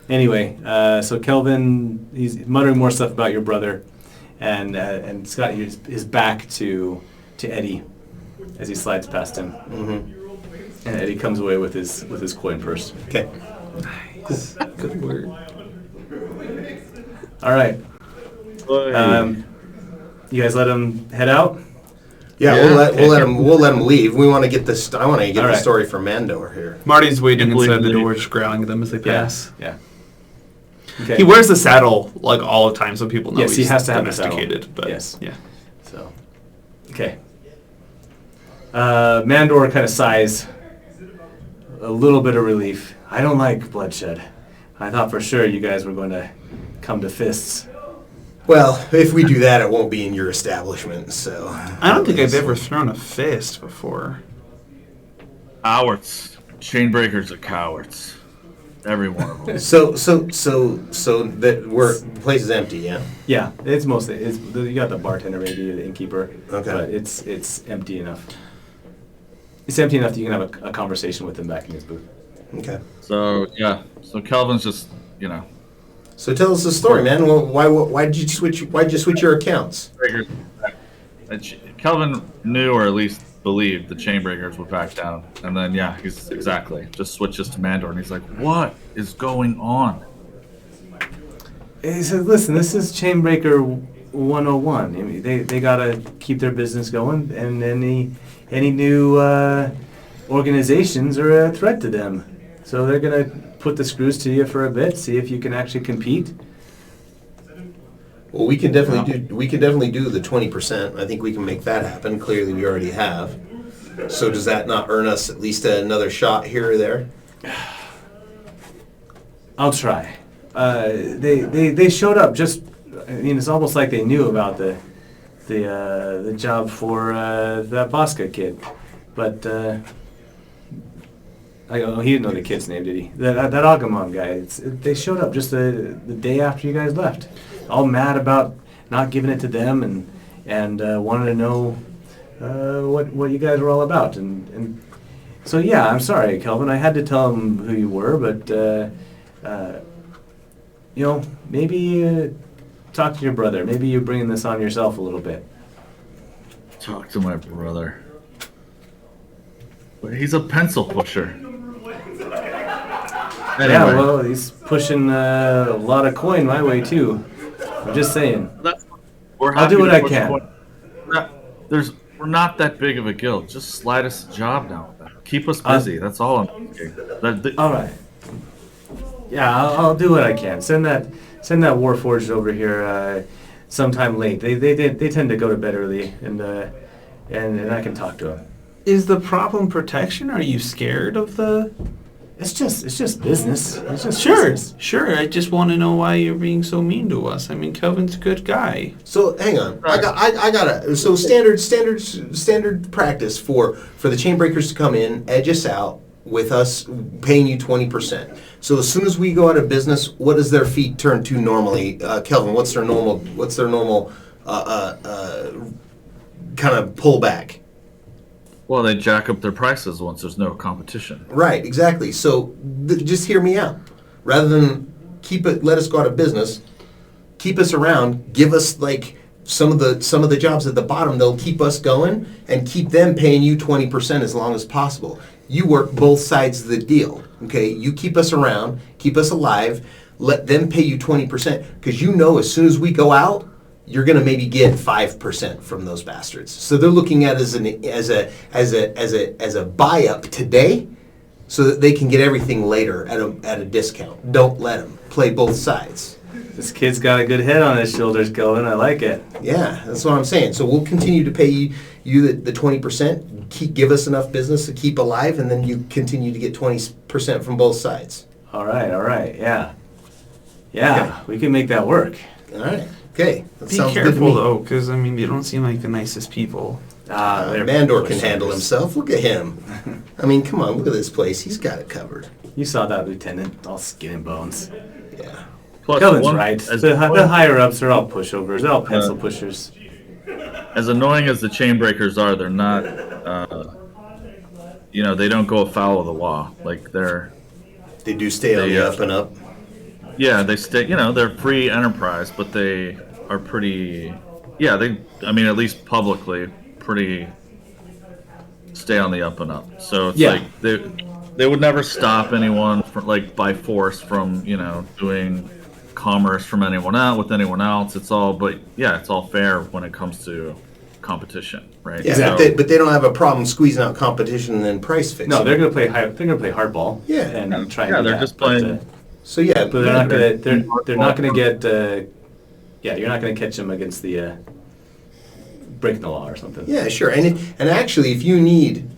Anyway, so Kelvin, he's muttering more stuff about your brother, and Scott his back to Eddie as he slides past him, Mm-hmm. and Eddie comes away with his coin purse. Okay. Nice. Good word. All right, you guys let him head out. Yeah, Yeah. we'll let him leave. We want to get this. I want to get All the right. story from Mandor here. Marty's waiting Can't believe inside the they- door, just growling at them as they pass. Yeah. Okay. He wears the saddle like all the time, so people know Yes, he he's has to have the saddle. domesticated. But Yes. yeah. So, okay. Mandor kind of sighs, a little bit of relief. I don't like bloodshed. I thought for sure you guys were going to come to fists. Well, if we do that, it won't be in your establishment. So I don't think I've ever thrown a fist before. Cowards. Chainbreakers are cowards. Every one of them. So that the place is empty. Yeah. Yeah, it's mostly you got the bartender maybe, the innkeeper. Okay. But it's empty enough. It's empty enough that you can have a conversation with him back in his booth. Okay. So yeah. So Kelvin's just So tell us the story, man. Well, why did you switch? Why'd you switch your accounts? Kelvin knew, or at least believed, the Chainbreakers would back down, and then he's just switches to Mandor, and he's like, "What is going on?" He said, "Listen, this is Chainbreaker 101. I mean, they gotta keep their business going, and any new organizations are a threat to them. So they're gonna put the screws to you for a bit, see if you can actually compete." Well, we can definitely do the 20%. I think we can make that happen. Clearly, we already have. So does that not earn us at least another shot here or there? I'll try. They showed up just. I mean, it's almost like they knew about the job for that Bosca kid, but he didn't know the kid's name, did he? That Agumon guy. They showed up just the day after you guys left, all mad about not giving it to them, and wanted to know what you guys were all about, and so yeah, I'm sorry, Kelvin. I had to tell him who you were, but maybe talk to your brother. Maybe you're bringing this on yourself a little bit. Talk to my brother. But he's a pencil pusher. Anyway, Yeah, well, he's pushing a lot of coin my way too. I'm just saying. I'll do what I can. We're not that big of a guild. Just slide us a job now. Keep us busy. That's all I'm asking. All right. Yeah, I'll do what I can. Send that Warforged over here sometime late. They tend to go to bed early, and I can talk to him. Is the problem protection? Are you scared of the? It's just business. It's just Sure, business. sure. I just want to know why you're being so mean to us. I mean, Kelvin's a good guy. So hang on, I got so standard practice for the Chainbreakers to come in, edge us out with us paying you 20%. So as soon as we go out of business, what does their fee turn to normally, Kelvin? What's their normal kind of pullback? Well, they jack up their prices once there's no competition. Right, exactly. So just hear me out. Rather than let us go out of business, keep us around, give us like some of the jobs at the bottom. They'll keep us going and keep them paying you 20% as long as possible. You work both sides of the deal. Okay, you keep us around, keep us alive. Let them pay you 20% because you know as soon as we go out, you're going to maybe get 5% from those bastards. So they're looking at it as a buy up today, so that they can get everything later at a discount. Don't let them play both sides. This kid's got a good head on his shoulders going. I like it. Yeah, that's what I'm saying. So we'll continue to pay you the 20%. Give us enough business to keep alive, and then you continue to get 20% from both sides. All right, yeah. Yeah, we can make that work. All right, okay. That Be sounds good to careful me. though, because I mean, they don't seem like the nicest people. Mandor can handle himself. Look at him. I mean, come on, look at this place. He's got it covered. You saw that, Lieutenant, all skin and bones. Yeah. Plus, Kelvin's right. as The annoying- higher ups are all pushovers. They're all pencil pushers. as annoying as the chain breakers are, they're not. They don't go afoul of the law. Like They do stay on the up and up. yeah, they stay. They're free enterprise, but they are pretty. Yeah, at least publicly, pretty. Stay on the up and up. So it's Yeah. like they would never stop anyone from by force from doing commerce from anyone with anyone else. It's all it's all fair when it comes to competition, right? Yeah, Exactly. but they don't have a problem squeezing out competition and then price fixing. No, they're gonna play hardball. Yeah. and try. Yeah, and do they're that, just but, playing- So yeah, But they're not gonna. They're not gonna get. You're not gonna catch them against the breaking the law or something. Yeah, sure. And actually, if you need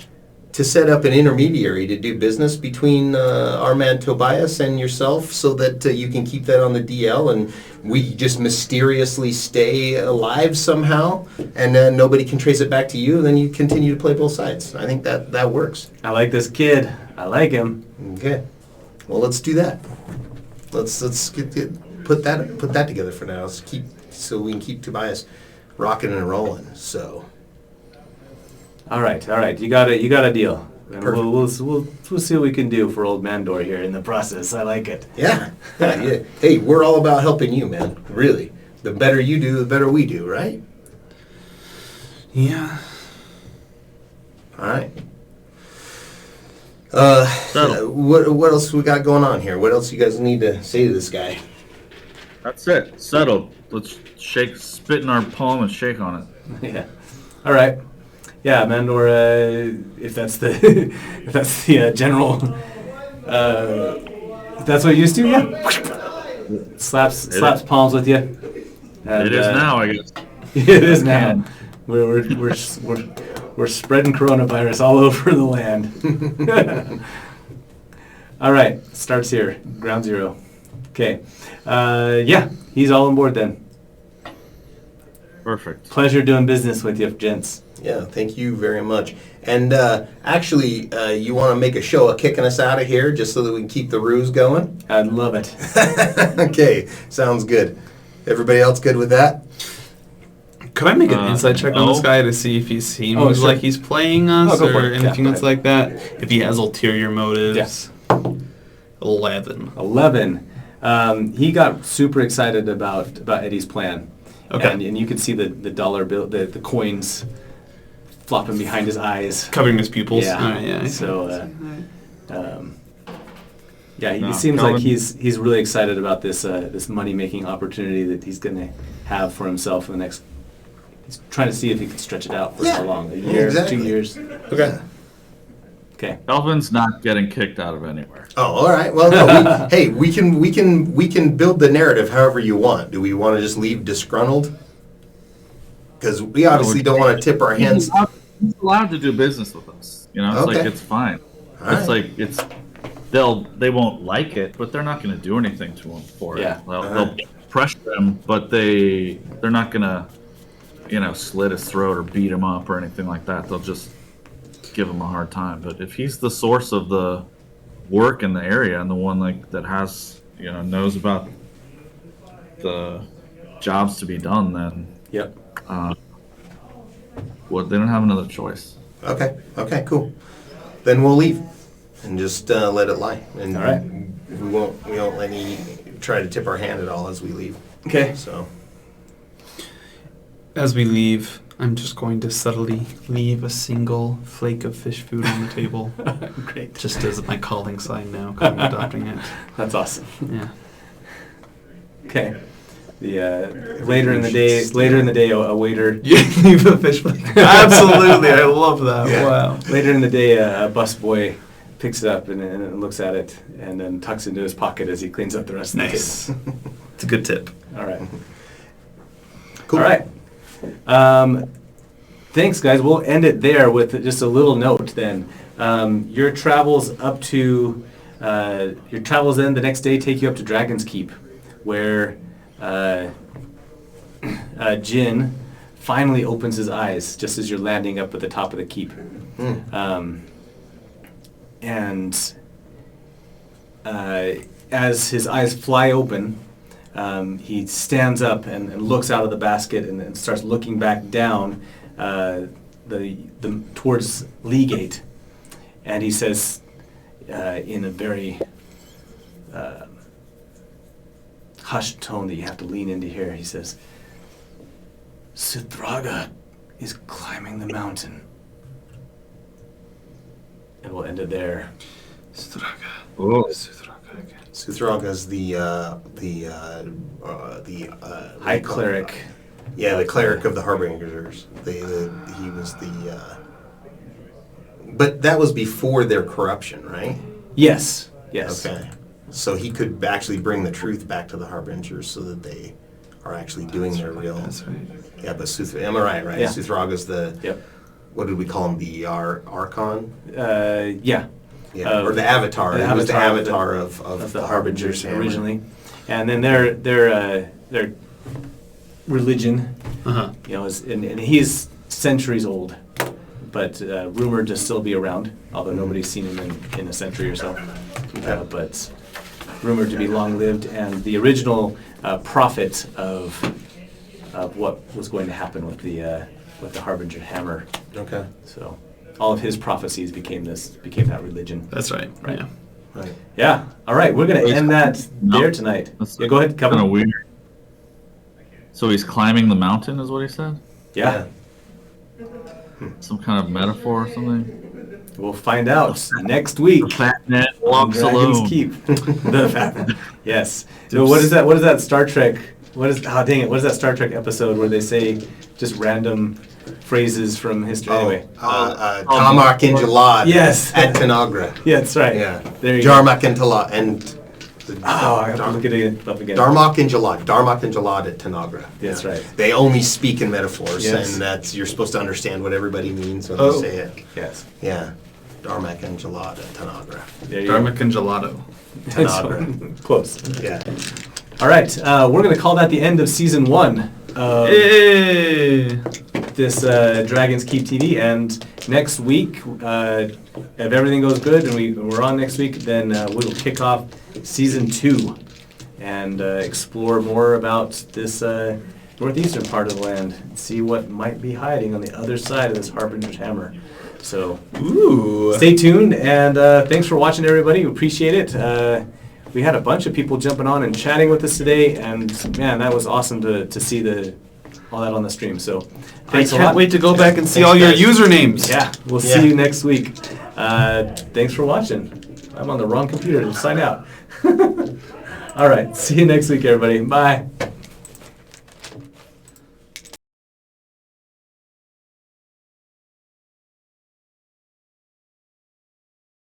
to set up an intermediary to do business between our man Tobias and yourself, so that you can keep that on the DL, and we just mysteriously stay alive somehow, and then nobody can trace it back to you, then you continue to play both sides. I think that works. I like this kid. I like him. Okay. Well, let's do that. Let's put that together for now. So we can keep Tobias rocking and rolling. So. All right. You got a deal. And Perfect. we'll see what we can do for old Mandor here in the process. I like it. Yeah. Hey, we're all about helping you, man. Really. The better you do, the better we do, right? Yeah. All right. Settle. What else we got going on here? What else you guys need to say to this guy? That's it. Settled. Let's spit in our palm and shake on it. Yeah. All right. Yeah, Mandor. If that's the general. If that's what you're used to, yeah. Slaps palms with you. And, It is now, I guess. It is now. We're spreading coronavirus all over the land. All right, starts here, ground zero. Okay, yeah, he's all on board then. Perfect. Pleasure doing business with you, gents. Yeah, thank you very much. And actually, you want to make a show of kicking us out of here just so that we can keep the ruse going? I'd love it. Okay, sounds good. Everybody else good with that? Could I make an inside check on this no. guy to see if he seems Oh, sure. like he's playing us Oh, go for or it. Yeah, anything go else ahead. like that? If he has ulterior motives. Yes. 11. 11. He got super excited about Eddie's plan. Okay. And you could see the dollar bill, the coins flopping behind his eyes. Covering his pupils. Yeah. All right, yeah. I see. So, yeah, he No, seems Calvin- like he's really excited about this this money making opportunity that he's going to have for himself in the next. He's trying to see if he can stretch it out for Yeah, how long? A year, exactly. 2 years? Okay. Okay. Kelvin's not getting kicked out of anywhere. Oh, all right. Well, no, we can build the narrative however you want. Do we want to just leave disgruntled? Because we obviously don't want to tip our hands. He's allowed to do business with us. It's Okay. like it's fine. All It's right. like they won't like it, but they're not going to do anything to him for it. Yeah. They'll pressure him, but they're not going to, slit his throat or beat him up or anything like that. They'll just give him a hard time. But if he's the source of the work in the area and the one that has knows about the jobs to be done, then Yep. they don't have another choice. Okay, cool. Then we'll leave and just let it lie. And All right. we won't let any try to tip our hand at all as we leave. Okay. So As we leave, I'm just going to subtly leave a single flake of fish food on the table. Great. Just as my calling sign now, kind of adopting it. That's awesome. Yeah. Okay. The later in the day, a waiter. You leave a fish flake. Absolutely, I love that. Yeah. Wow. Later in the day, a busboy picks it up and looks at it, and then tucks it into his pocket as he cleans up the rest Nice. of the table. It's a good tip. All right. cool. All right. Thanks, guys. We'll end it there with just a little note then. Your travels then the next day take you up to Dragon's Keep, where Jin finally opens his eyes just as you're landing up at the top of the keep. And as his eyes fly open, he stands up and looks out of the basket and starts looking back down towards Lee Gate, and he says in a very hushed tone that you have to lean into here, he says, "Suthraga is climbing the mountain." And we'll end it there. Oh. Suthraga's the High cleric. Yeah, the cleric of the Harbingers. He was the. But that was before their corruption, right? Yes. Yes. Okay. So he could actually bring the truth back to the Harbingers so that they are actually doing their real. That's right. Yeah, but am I right? Yeah. Suthraga's the. Yep. What did we call him? The Archon? Yeah. Yeah. Or the Avatar. The He was the Avatar avatar of the Harbingers Hammer. originally, and then their religion, Uh-huh. and he's centuries old, but rumored to still be around, although nobody's seen him in a century or so. But rumored to be long-lived, and the original prophet of what was going to happen with the Harbinger hammer. Okay. So all of his prophecies became that religion. That's right. Right. Yeah. Right. Yeah. All right. We're gonna end that there tonight. Yeah. Go ahead. Kind of Kevin. weird. So he's climbing the mountain, is what he said? Yeah. Some kind of metaphor or something? We'll find out next week. The fat man on walks Dragon's alone. Keep. The fat. Yes. So what is that? What is that Star Trek? What is? Oh, dang it! What is that Star Trek episode where they say just random phrases from history? Anyway. Tarmac and Jalad. Yes. At Tanagra. Yeah, that's right. Yeah. There you go. Jarmak and Talad and. I have to look it up again. Darmok and Jalad at Tanagra. That's right. They only speak in metaphors, Yes. and you're supposed to understand what everybody means when Oh. they say it. Yes. Yeah. Darmak and Jalad at Tanagra. There you go. Dharmic and gelato. Tanagra. Close. Yeah. All right. We're going to call that the end of season 1 of Hey. this Dragon's Keep TV. And next week, if everything goes good and we're on next week, then we'll kick off season 2 and explore more about this northeastern part of the land and see what might be hiding on the other side of this Harbinger's Hammer. So Ooh. stay tuned, and thanks for watching, everybody. We appreciate it. We had a bunch of people jumping on and chatting with us today, and man, that was awesome to see all that on the stream. So I thanks a can't lot. wait to go back and see Thanks, all your guys. usernames. Yeah, we'll Yeah. see you next week. Thanks for watching. I'm on the wrong computer to sign out. All right, see you next week, everybody. Bye.